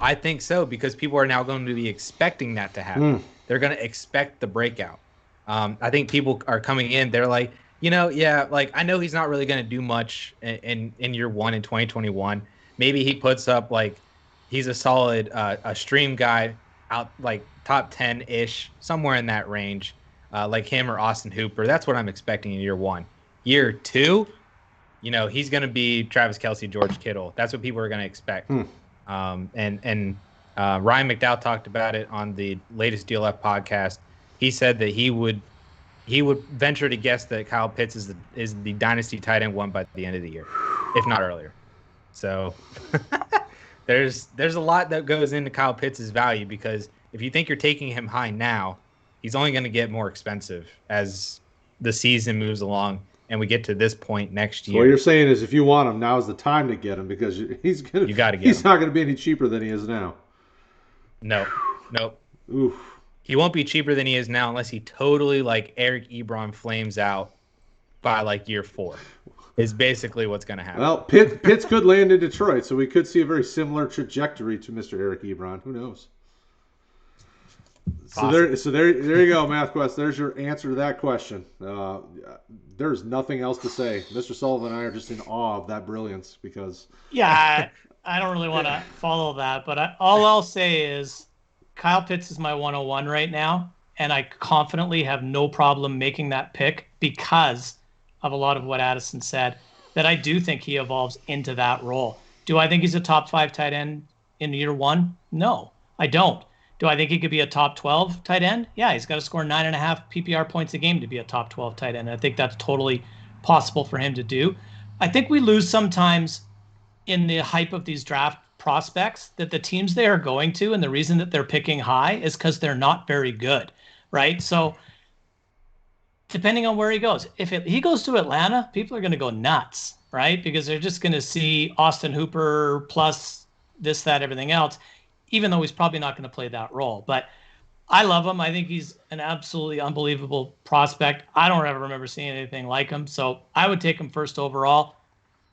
I think so, because people are now going to be expecting that to happen. They're going to expect the breakout. I think people are coming in, they're like, you know, yeah, like I know he's not really going to do much in year 1 in 2021. Maybe he puts up like, he's a solid a stream guy out like top 10-ish, somewhere in that range, like him or Austin Hooper. That's what I'm expecting in year 1. Year 2, you know, he's going to be Travis Kelce, George Kittle. That's what people are going to expect. And Ryan McDowell talked about it on the latest DLF podcast. He said that he would venture to guess that Kyle Pitts is the dynasty tight end 1 by the end of the year, if not earlier. So there's a lot that goes into Kyle Pitts' value, because if you think you're taking him high now, he's only going to get more expensive as the season moves along and we get to this point next year. What you're saying is, if you want him, now's the time to get him, because he's not going to be any cheaper than he is now. No. Oof. He won't be cheaper than he is now unless he totally, like, Eric Ebron flames out by, like, year 4. Is basically what's going to happen. Well, Pitts could land in Detroit, so we could see a very similar trajectory to Mr. Eric Ebron. Who knows? Awesome. So there you go, MathQuest. There's your answer to that question. There's nothing else to say. Mr. Sullivan and I are just in awe of that brilliance, because... Yeah, I don't really want to follow that, but all I'll say is Kyle Pitts is my 101 right now, and I confidently have no problem making that pick because of a lot of what Addison said, that I do think he evolves into that role. Do I think he's a top 5 tight end in year 1? No, I don't. Do I think he could be a top 12 tight end? Yeah, he's got to score 9.5 PPR points a game to be a top 12 tight end. I think that's totally possible for him to do. I think we lose sometimes in the hype of these draft prospects that the teams they are going to, and the reason that they're picking high is because they're not very good, right? So depending on where he goes, if he goes to Atlanta, people are going to go nuts, right? Because they're just going to see Austin Hooper plus this, that, everything else. even though he's probably not going to play that role. But I love him. I think he's an absolutely unbelievable prospect. I don't ever remember seeing anything like him. So I would take him first overall,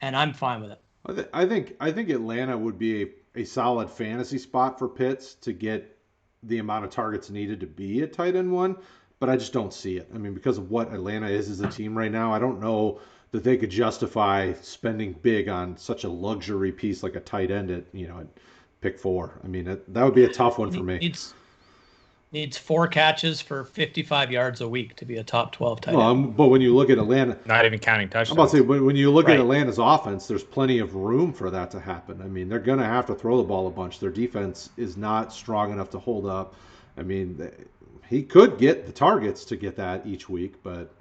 and I'm fine with it. I think Atlanta would be a solid fantasy spot for Pitts to get the amount of targets needed to be a tight end one, but I just don't see it. I mean, because of what Atlanta is as a team right now, I don't know that they could justify spending big on such a luxury piece like a tight end at pick 4. I mean, that would be a tough one for me. Needs 4 catches for 55 yards a week to be a top 12 tight end. But when you look at Atlanta, not even counting touchdowns. I'm about to say, when you look at Atlanta's offense, there's plenty of room for that to happen. I mean, they're going to have to throw the ball a bunch. Their defense is not strong enough to hold up. I mean, he could get the targets to get that each week, but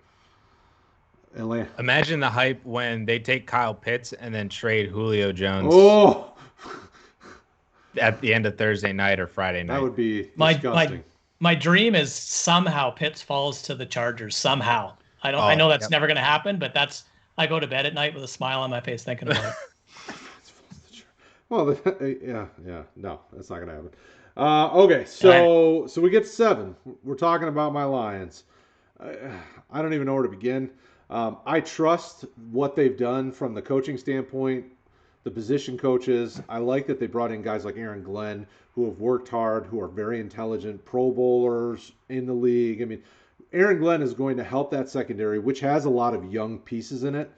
Atlanta. Imagine the hype when they take Kyle Pitts and then trade Julio Jones. Oh. At the end of Thursday night or Friday night. That would be disgusting. My dream is somehow Pitts falls to the Chargers somehow. I know that's never going to happen, but I go to bed at night with a smile on my face thinking about it. Well, no, that's not going to happen. Okay, so we get to 7. We're talking about my Lions. I don't even know where to begin. I trust what they've done from the coaching standpoint, the position coaches. I like that they brought in guys like Aaron Glenn, who have worked hard, who are very intelligent, Pro Bowlers in the league. I mean, Aaron Glenn is going to help that secondary, which has a lot of young pieces in it,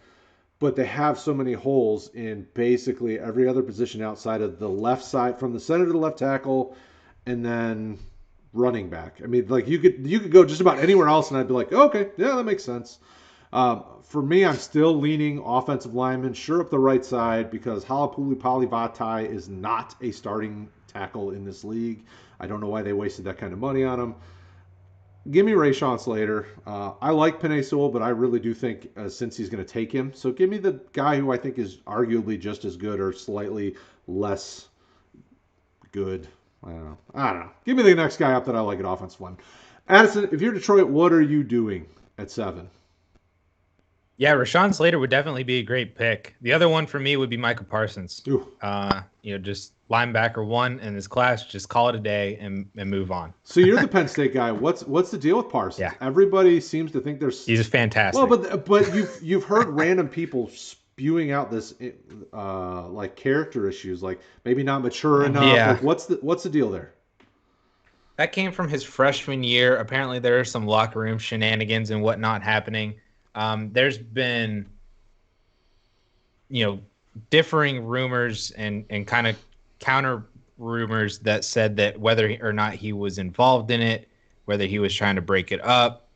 but they have so many holes in basically every other position outside of the left side, from the center to the left tackle, and then running back. I mean, like you could go just about anywhere else, and I'd be like, okay, yeah, that makes sense. For me, I'm still leaning offensive lineman, sure up the right side, because Halapuli Palivatai is not a starting tackle in this league. I don't know why they wasted that kind of money on him. Give me Rashawn Slater. I like Penei Sewell, but I really do think since he's going to take him. So give me the guy who I think is arguably just as good or slightly less good. I don't know. Give me the next guy up that I like at offensive line. Addison, if you're Detroit, what are you doing at 7? Yeah, Rashawn Slater would definitely be a great pick. The other one for me would be Micah Parsons. Just linebacker 1 in this class. Just call it a day and move on. So you're the Penn State guy. What's the deal with Parsons? Yeah. Everybody seems to think he's fantastic. Well, but you've heard random people spewing out this like character issues, like maybe not mature enough. Yeah. Like what's the deal there? That came from his freshman year. Apparently, there are some locker room shenanigans and whatnot happening. There's been, differing rumors and kind of counter rumors that said that whether or not he was involved in it, whether he was trying to break it up,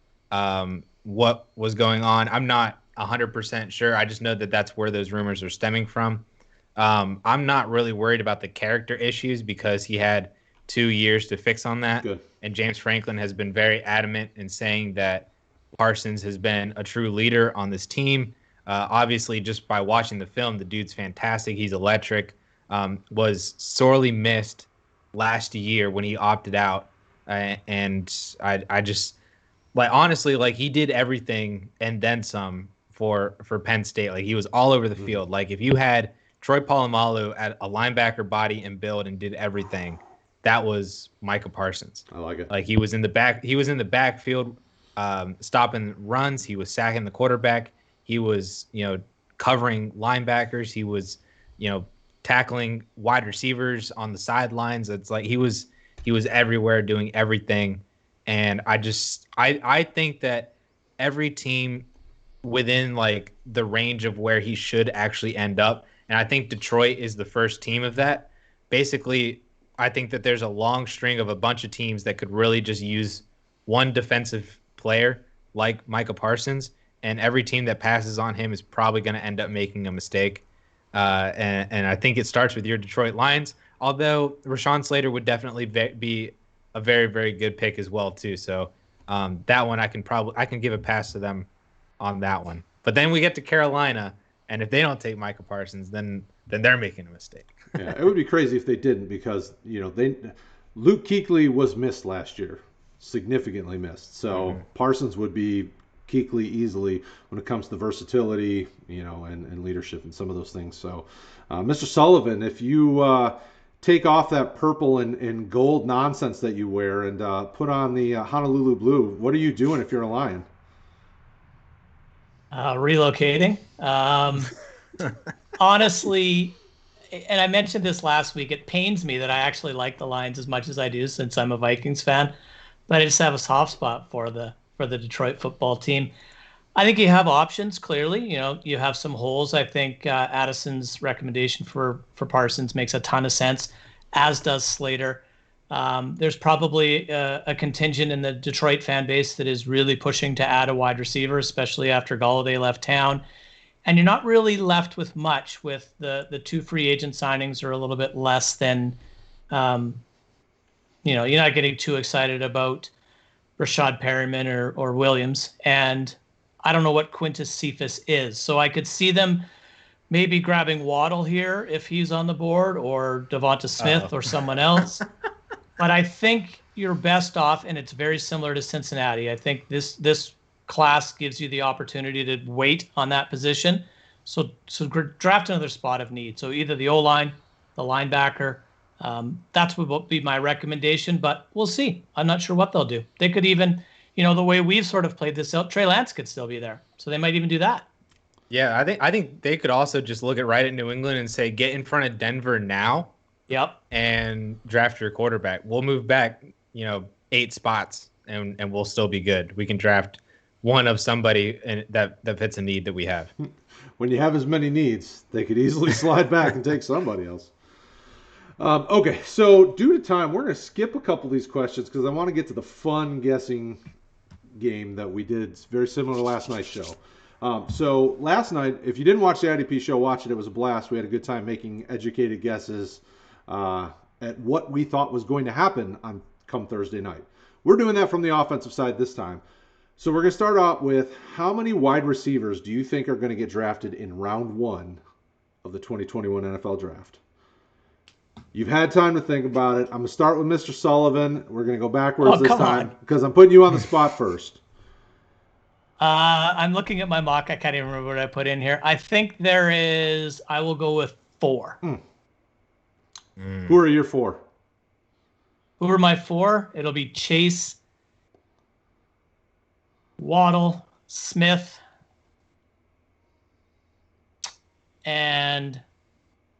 what was going on. I'm not 100% sure. I just know that that's where those rumors are stemming from. I'm not really worried about the character issues because he had 2 years to fix on that. Good. And James Franklin has been very adamant in saying that Parsons has been a true leader on this team. Obviously, just by watching the film, the dude's fantastic. He's electric. Was sorely missed last year when he opted out. And I just, honestly, he did everything and then some for Penn State. He was all over the field. If you had Troy Polamalu at a linebacker body and build and did everything, that was Micah Parsons. I like it. He was in the backfield, stopping runs. He was sacking the quarterback. He was, covering linebackers. He was, tackling wide receivers on the sidelines. It's he was everywhere doing everything. And I think that every team within the range of where he should actually end up. And I think Detroit is the first team of that. Basically, I think that there's a long string of a bunch of teams that could really just use one defensive player like Micah Parsons, and every team that passes on him is probably going to end up making a mistake. And I think it starts with your Detroit Lions, although Rashawn Slater would definitely be a very, very good pick as well, too. So that one I can give a pass to them on that one. But then we get to Carolina, and if they don't take Micah Parsons, then they're making a mistake. Yeah, it would be crazy if they didn't, because Luke Kuechly was missed last year, significantly missed. So Parsons would be Kuechly easily when it comes to versatility, and leadership and some of those things. So, Mr. Sullivan, if you take off that purple and gold nonsense that you wear and put on the Honolulu blue, what are you doing if you're a Lion? Relocating. Honestly, and I mentioned this last week, it pains me that I actually like the Lions as much as I do since I'm a Vikings fan, but I just have a soft spot for the Detroit football team. I think you have options, clearly. You have some holes. I think Addison's recommendation for Parsons makes a ton of sense, as does Slater. There's probably a contingent in the Detroit fan base that is really pushing to add a wide receiver, especially after Golladay left town. And you're not really left with much with the two free agent signings are a little bit less than, you're not getting too excited about Rashad Perryman or Williams. And I don't know what Quintus Cephas is. So I could see them maybe grabbing Waddle here if he's on the board, or Devonta Smith or someone else. But I think you're best off, and it's very similar to Cincinnati. I think this class gives you the opportunity to wait on that position. So draft another spot of need. So either the O-line, the linebacker. That's what would be my recommendation, but we'll see. I'm not sure what they'll do. They could even, the way we've sort of played this out, Trey Lance could still be there. So they might even do that. Yeah, I think they could also just look at New England and say, get in front of Denver now. Yep. And draft your quarterback. We'll move back, 8 spots and we'll still be good. We can draft one of somebody that fits a need that we have. When you have as many needs, they could easily slide back and take somebody else. Okay, so due to time, we're going to skip a couple of these questions because I want to get to the fun guessing game that we did. It's very similar to last night's show. So last night, if you didn't watch the IDP show, watch it. It was a blast. We had a good time making educated guesses at what we thought was going to happen on come Thursday night. We're doing that from the offensive side this time. So we're going to start out with, how many wide receivers do you think are going to get drafted in round 1 of the 2021 NFL Draft? You've had time to think about it. I'm going to start with Mr. Sullivan. We're going to go backwards this time because I'm putting you on the spot first. I'm looking at my mock. I can't even remember what I put in here. I think I will go with 4. Who are your 4? Who are my 4? It'll be Chase, Waddle, Smith, and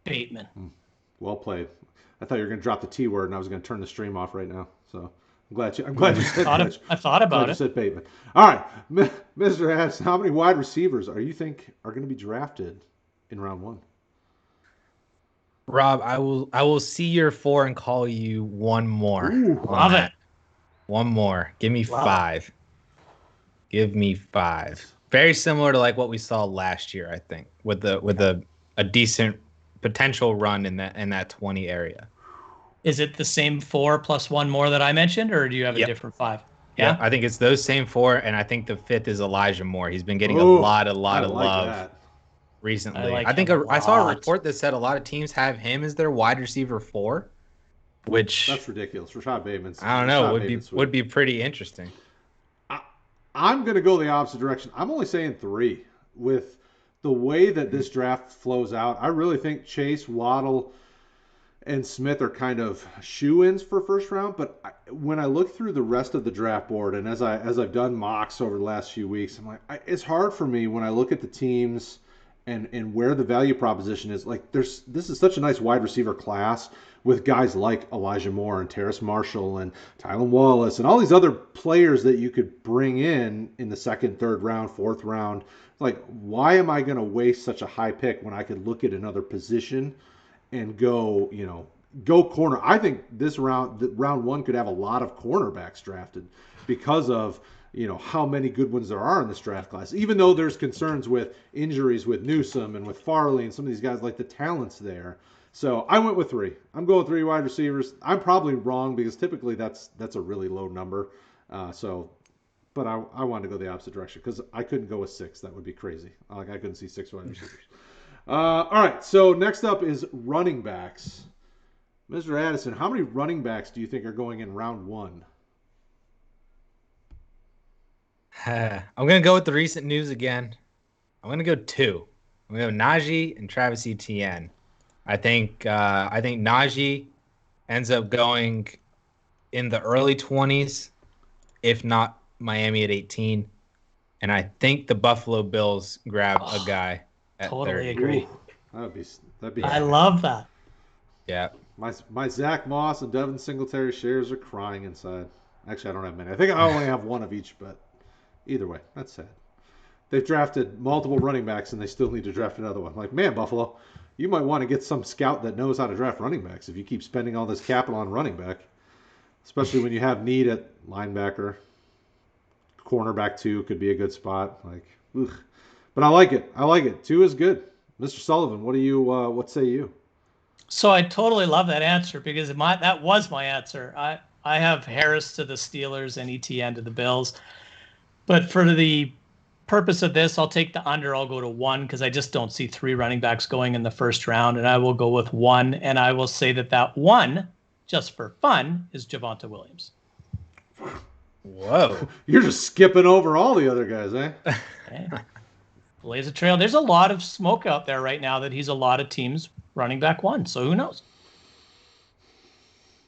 Bateman. Well played. I thought you were going to drop the T word, and I was going to turn the stream off right now. So I'm glad you said that. I thought about it. You said Bateman. All right, Mr. Addison, how many wide receivers you think are going to be drafted in round 1? Rob, I will see your 4 and call you one more. Ooh, love it. One more. Give me 5. Give me 5. Very similar to like what we saw last year, I think, with a decent potential run in that 20 area. Is it the same 4 plus 1 more that I mentioned, or do you have a different 5? Yeah, I think it's those same 4, and I think the 5th is Elijah Moore. He's been getting a lot of love recently. I saw a report that said a lot of teams have him as their wide receiver 4, which that's ridiculous. Rashad Bateman's. I don't know. Would be pretty interesting. I'm going to go the opposite direction. I'm only saying 3 with the way that this draft flows out. I really think Chase, Waddle, and Smith are kind of shoo-ins for first round. But when I look through the rest of the draft board, and as I've done mocks over the last few weeks, I'm like, it's hard for me when I look at the teams and where the value proposition is. Like, this is such a nice wide receiver class with guys like Elijah Moore and Terrace Marshall and Tylan Wallace and all these other players that you could bring in the 2nd, 3rd round, 4th round. Like, why am I going to waste such a high pick when I could look at another position and go corner? I think this round 1 could have a lot of cornerbacks drafted because of how many good ones there are in this draft class. Even though there's concerns with injuries with Newsome and with Farley and some of these guys, like the talent's there. So I went with 3. I'm going 3 wide receivers. I'm probably wrong because typically that's a really low number. But I wanted to go the opposite direction because I couldn't go with 6. That would be crazy. Like, I couldn't see 6 wide receivers. All right, so next up is running backs. Mr. Addison, how many running backs do you think are going in round 1? I'm going to go with the recent news again. I'm going to go 2. I'm going to go Najee and Travis Etienne. I think Najee ends up going in the early 20s, if not Miami at 18. And I think the Buffalo Bills grab a guy at Totally 30. agree. Ooh, that'd be. I love that. Yeah. My Zach Moss and Devin Singletary shares are crying inside. Actually, I don't have many. I think I only have one of each, but either way, that's sad. They've drafted multiple running backs, and they still need to draft another one. Like, man, Buffalo, you might want to get some scout that knows how to draft running backs if you keep spending all this capital on running back, especially when you have need at linebacker. Cornerback 2 could be a good spot. Like, ugh. But I like it. 2 is good. Mr. Sullivan, what say you? So I totally love that answer because that was my answer. I have Harris to the Steelers and ETN to the Bills. But for the purpose of this, I'll take the under. I'll go to 1 because I just don't see 3 running backs going in the first round, and I will go with 1. And I will say that 1, just for fun, is Javonte Williams. Whoa. You're just skipping over all the other guys, eh? Okay. Blaze a trail. There's a lot of smoke out there right now that he's a lot of teams running back 1. So who knows?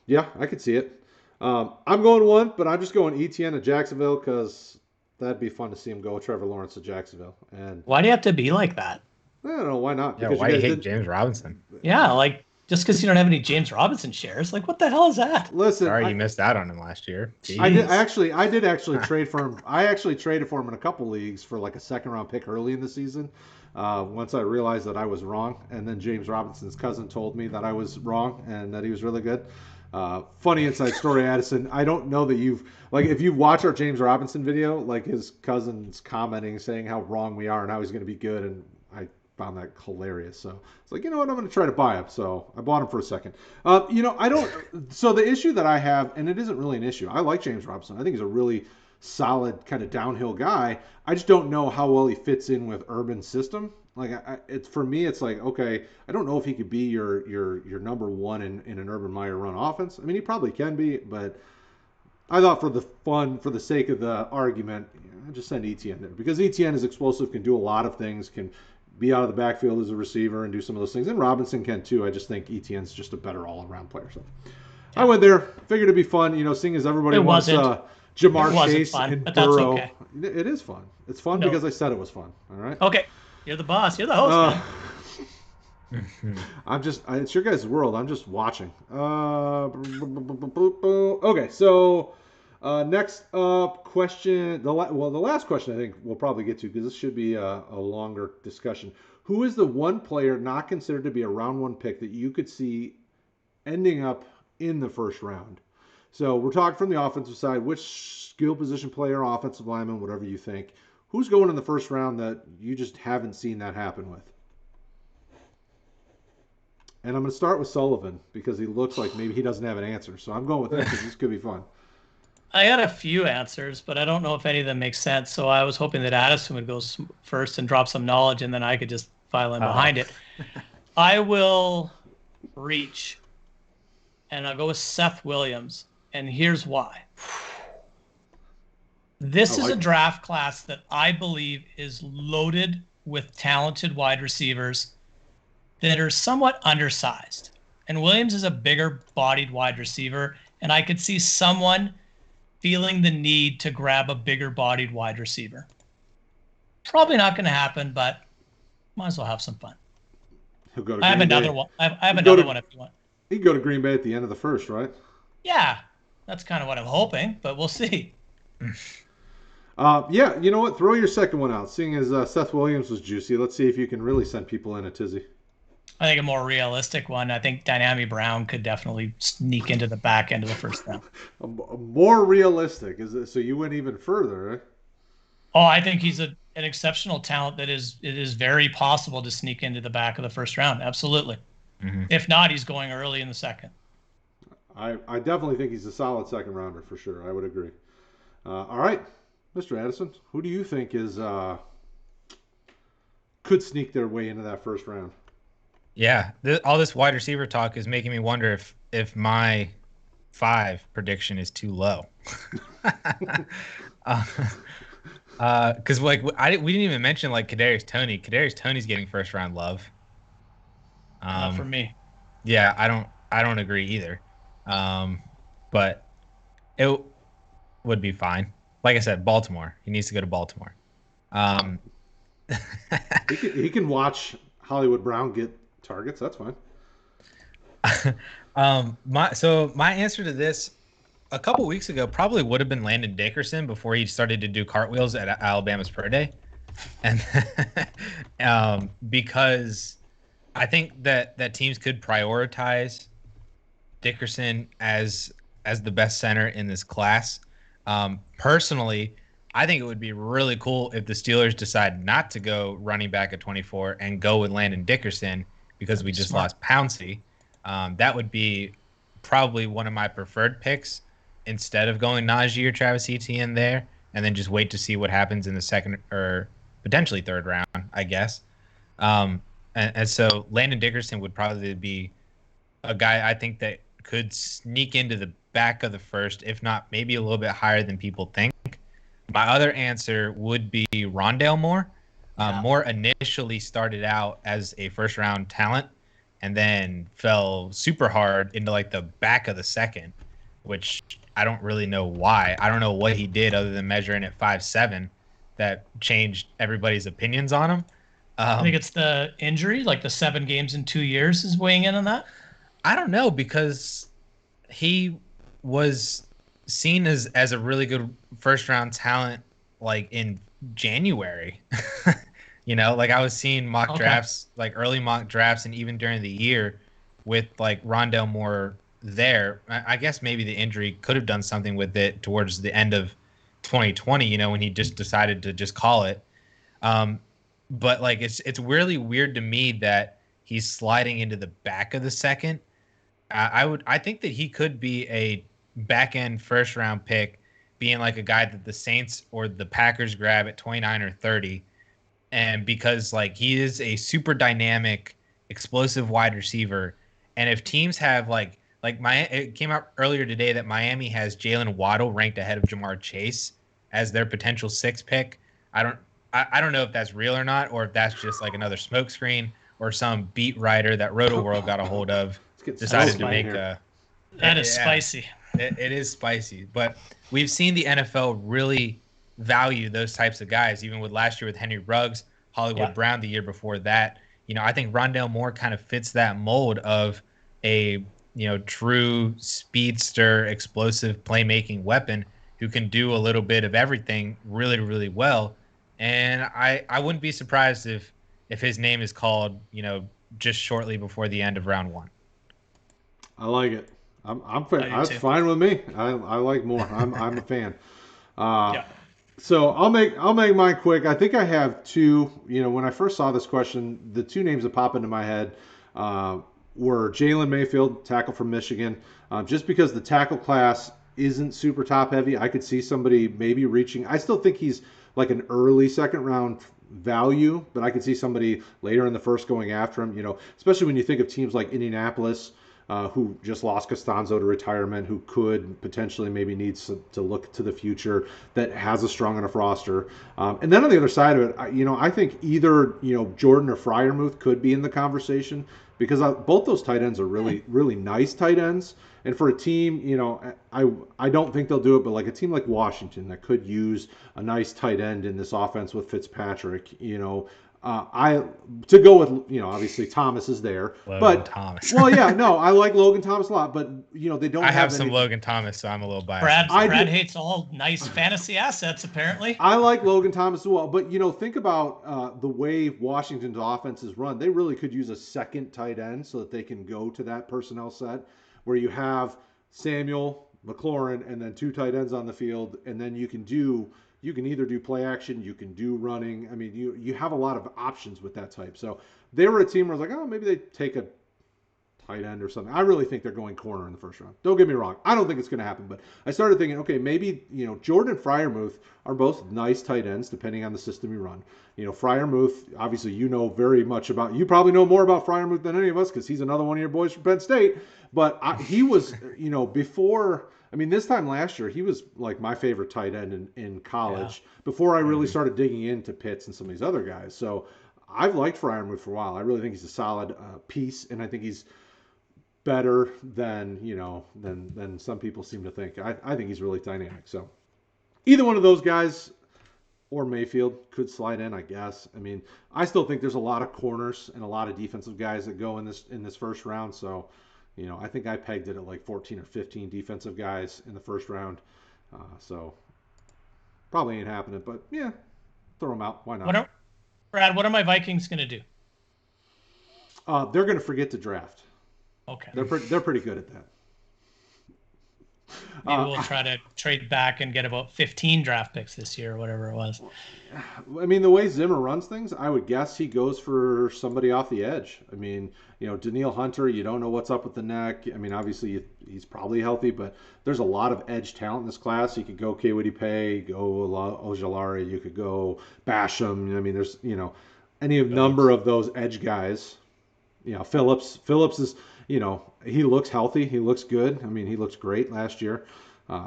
Yeah, I could see it. I'm going 1, but I'm just going ETN to Jacksonville because that'd be fun to see him go with Trevor Lawrence to Jacksonville. And why do you have to be like that? I don't know. Why not? Yeah, because why do you hate James Robinson? Yeah, like just because you don't have any James Robinson shares, like what the hell is that? Listen, sorry you missed out on him last year. Jeez. I did actually trade for him. I actually traded for him in a couple leagues for like a second-round pick early in the season. Once I realized that I was wrong, and then James Robinson's cousin told me that I was wrong and that he was really good. Funny inside story, Addison. I don't know that if you watch our James Robinson video, like his cousin's commenting, saying how wrong we are and how he's going to be good, and I found that hilarious. So it's like, you know what, I'm going to try to buy him. So I bought him for a second. I don't. So the issue that I have, and it isn't really an issue. I like James Robinson. I think he's a really solid kind of downhill guy. I just don't know how well he fits in with Urban's system. Like it's for me, it's like, okay, I don't know if he could be your number 1 in an Urban Meyer run offense. I mean, he probably can be, but I thought for the sake of the argument, just send ETN there because ETN is explosive, can do a lot of things, can be out of the backfield as a receiver and do some of those things, and Robinson can too. I just think ETN's just a better all-around player. So yeah. I went there, figured it'd be fun, seeing as everybody wants Jamar Chase and Burrow. Okay. It is fun. It's fun because I said it was fun. All right. Okay. You're the boss. You're the host. It's your guys' world. I'm just watching. Okay, so next up question. The last question I think we'll probably get to because this should be a longer discussion. Who is the one player not considered to be a round 1 pick that you could see ending up in the first round? So we're talking from the offensive side. Which skill position player, offensive lineman, whatever you think. Who's going in the first round that you just haven't seen that happen with? And I'm going to start with Sullivan because he looks like maybe he doesn't have an answer. So I'm going with him because this could be fun. I had a few answers, but I don't know if any of them make sense. So I was hoping that Addison would go first and drop some knowledge, and then I could just file in behind it. I will reach, and I'll go with Seth Williams. And here's why. This is a draft class that I believe is loaded with talented wide receivers that are somewhat undersized. And Williams is a bigger-bodied wide receiver, and I could see someone feeling the need to grab a bigger-bodied wide receiver. Probably not going to happen, but might as well have some fun. I have another one. I have another one if you want. He can go to Green Bay at the end of the first, right? Yeah, that's kind of what I'm hoping, but we'll see. Yeah, you know what? Throw your second one out. Seeing as Seth Williams was juicy, let's see if you can really send people in a tizzy. I think a more realistic one. I think Dynami Brown could definitely sneak into the back end of the first round. More realistic, is it? So you went even further, right? Oh, I think he's an exceptional talent that it is very possible to sneak into the back of the first round. Absolutely. Mm-hmm. If not, he's going early in the second. I definitely think he's a solid second rounder for sure. I would agree. All right, Mr. Addison, who do you think is could sneak their way into that first round? Yeah, all this wide receiver talk is making me wonder if my 5 prediction is too low. Because we didn't even mention like Kadarius Toney. Kadarius Toney's getting first round love. Not for me. Yeah, I don't agree either. But it would be fine. Like I said, Baltimore. He needs to go to Baltimore. He can watch Hollywood Brown get targets. That's fine. My answer to this a couple weeks ago probably would have been Landon Dickerson before he started to do cartwheels at Alabama's Pro Day, and because I think that teams could prioritize Dickerson as the best center in this class. Personally, I think it would be really cool if the Steelers decide not to go running back at 24 and go with Landon Dickerson because we just lost Pouncey. That would be probably one of my preferred picks instead of going Najee or Travis Etienne there, and then just wait to see what happens in the second or potentially third round, I guess. And so Landon Dickerson would probably be a guy I think that could sneak into the back of the first, if not maybe a little bit higher than people think. My other answer would be Rondale Moore. Moore initially started out as a first-round talent and then fell super hard into like the back of the second, which I don't really know why. I don't know what he did other than measuring at 5'7" that changed everybody's opinions on him. I think it's the injury, like the 7 games in 2 years is weighing in on that. I don't know, because he was seen as a really good first-round talent like in January. Like I was seeing mock drafts, like early mock drafts, and even during the year with like Rondale Moore there. I guess maybe the injury could have done something with it towards the end of 2020, when he just decided to just call it. But like it's really weird to me that he's sliding into the back of the second. I think that he could be a back end first round pick, being like a guy that the Saints or the Packers grab at 29 or 30. And because like he is a super dynamic, explosive wide receiver. And if teams have it came out earlier today that Miami has Jalen Waddle ranked ahead of Jamar Chase as their potential 6th pick. I don't know if that's real or not, or if that's just like another smokescreen or some beat writer that Roto World got a hold of decided to make a. That is spicy. It is spicy, but we've seen the NFL really value those types of guys, even with last year with Henry Ruggs, Hollywood Brown the year before that. I think Rondale Moore kind of fits that mold of a true speedster, explosive playmaking weapon who can do a little bit of everything really, really well. And I wouldn't be surprised if his name is called, just shortly before the end of round 1. I like it. That's fine with me. I like Moore. I'm a fan. So I'll make mine quick. I think I have 2. When I first saw this question, the 2 names that pop into my head were Jalen Mayfield, tackle from Michigan. Just because the tackle class isn't super top heavy, I could see somebody maybe reaching. I still think he's like an early second round value, but I could see somebody later in the first going after him. Especially when you think of teams like Indianapolis, who just lost Costanzo to retirement, who could potentially maybe needs to look to the future, that has a strong enough roster. And then on the other side of it, I think either, Jordan or Freiermuth could be in the conversation, because both those tight ends are really, really nice tight ends. And for a team, I don't think they'll do it, but like a team like Washington that could use a nice tight end in this offense with Fitzpatrick, to go with, obviously Thomas is there. Thomas. Well, yeah, no, I like Logan Thomas a lot, but they don't. I have some Logan Thomas, so I'm a little biased. Brad hates all nice fantasy assets, apparently. I like Logan Thomas as well, but think about the way Washington's offense is run. They really could use a second tight end so that they can go to that personnel set where you have Samuel, McLaurin, and then 2 tight ends on the field, and then you can either do play action, you can do running. I mean, you have a lot of options with that type. So they were a team where I was like, oh, maybe they take a tight end or something. I really think they're going corner in the first round. Don't get me wrong. I don't think it's going to happen, but I started thinking, okay, maybe, Jordan and Freiermuth are both nice tight ends depending on the system you run. Freiermuth, obviously, very much about, you probably know more about Freiermuth than any of us because he's another one of your boys from Penn State. But he was, before, this time last year, he was like my favorite tight end in college before I really started digging into Pitts and some of these other guys. So I've liked Freiermuth for a while. I really think he's a solid piece, and I think he's better than than some people seem to think. I think he's really dynamic. So either one of those guys or Mayfield could slide in, I guess. I mean, I still think there's a lot of corners and a lot of defensive guys that go in this first round. So, I think I pegged it at like 14 or 15 defensive guys in the first round. So probably ain't happening, but yeah, throw them out. Why not? Brad, what are my Vikings going to do? They're going to forget to draft. Okay. They're pretty good at that. Maybe we'll try to trade back and get about 15 draft picks this year or whatever it was. I mean, the way Zimmer runs things, I would guess he goes for somebody off the edge. I mean, Daniil Hunter, you don't know what's up with the neck. I mean, obviously he's probably healthy, but there's a lot of edge talent in this class. You could go Kwity Paye, go Ojulari, you could go Basham. I mean, there's, any number of those edge guys. Phillips is, he looks healthy. He looks good. I mean, he looks great last year.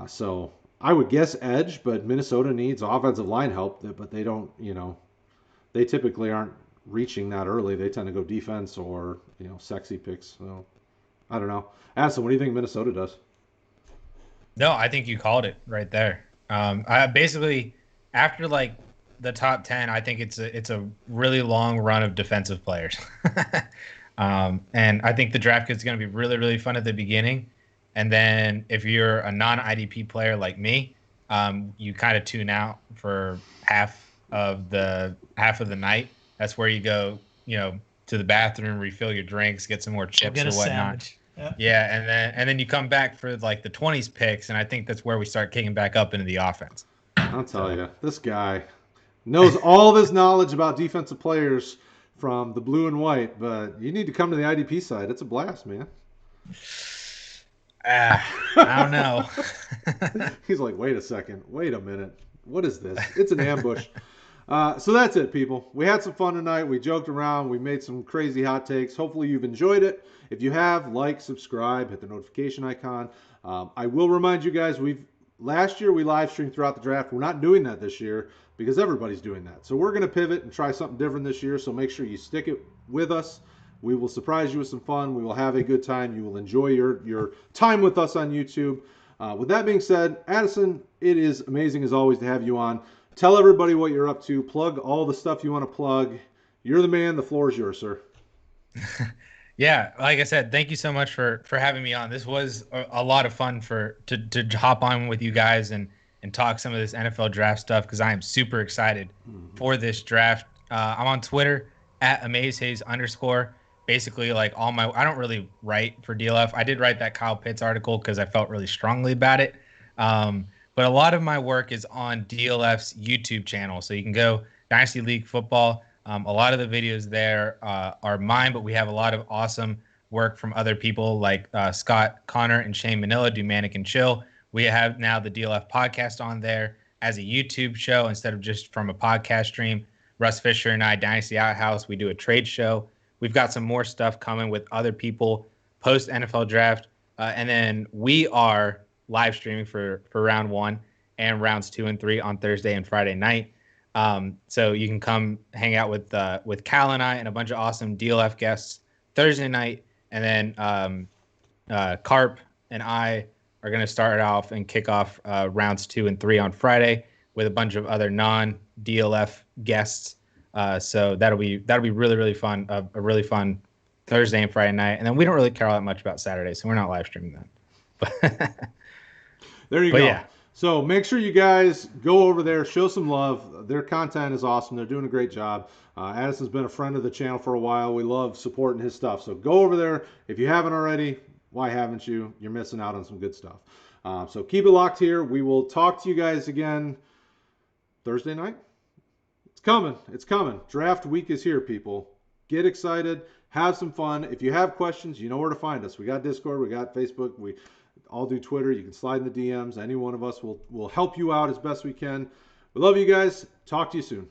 So I would guess edge, but Minnesota needs offensive line help. But they don't, they typically aren't reaching that early. They tend to go defense or, sexy picks. So I don't know. Addison, what do you think Minnesota does? No, I think you called it right there. I basically, after like the top 10, I think it's a really long run of defensive players. And I think the draft is going to be really, really fun at the beginning. And then if you're a non-IDP player like me, you kind of tune out for half of the night. That's where you go, to the bathroom, refill your drinks, get some more chips or whatnot. Sandwich. Yeah, and then you come back for like the 20s picks, and I think that's where we start kicking back up into the offense. I'll tell you, this guy knows all this knowledge about defensive players from the blue and white, but you need to come to the IDP side. It's a blast, man. I don't know. He's like, wait a second. Wait a minute. What is this? It's an ambush. So that's it, people. We had some fun tonight. We joked around. We made some crazy hot takes. Hopefully you've enjoyed it. If you have, like, subscribe, hit the notification icon. I will remind you guys, last year we live streamed throughout the draft. We're not doing that this year because everybody's doing that. So we're going to pivot and try something different this year. So make sure you stick it with us. We will surprise you with some fun. We will have a good time. You will enjoy your time with us on YouTube. With that being said, Addison, it is amazing as always to have you on. Tell everybody what you're up to. Plug all the stuff you want to plug. You're the man. The floor is yours, sir. Yeah, like I said, thank you so much for having me on. This was a lot of fun to hop on with you guys and talk some of this NFL draft stuff because I am super excited for this draft. I'm on Twitter at @AmazeHayes_. Basically, like I don't really write for DLF. I did write that Kyle Pitts article because I felt really strongly about it. But a lot of my work is on DLF's YouTube channel. So you can go Dynasty League Football. A lot of the videos there are mine, but we have a lot of awesome work from other people like Scott Connor and Shane Manila do Manic and Chill. We have now the DLF podcast on there as a YouTube show instead of just from a podcast stream. Russ Fisher and I, Dynasty Outhouse, we do a trade show. We've got some more stuff coming with other people post NFL draft. And then we are live streaming for round 1 and rounds 2 and 3 on Thursday and Friday night. So you can come hang out with Cal and I and a bunch of awesome DLF guests Thursday night. And then Carp and I are going to start off and kick off rounds 2 and 3 on Friday with a bunch of other non-DLF guests. So that'll be really, really fun. A really fun Thursday and Friday night. And then we don't really care all that much about Saturday, so we're not live streaming that. There you go. Yeah. So make sure you guys go over there, show some love. Their content is awesome. They're doing a great job. Addison's been a friend of the channel for a while. We love supporting his stuff. So go over there. If you haven't already, why haven't you? You're missing out on some good stuff. So keep it locked here. We will talk to you guys again Thursday night. It's coming. It's coming. Draft week is here, people. Get excited. Have some fun. If you have questions, you know where to find us. We got Discord. We got Facebook. We all do Twitter. You can slide in the DMs. Any one of us will help you out as best we can. We love you guys. Talk to you soon.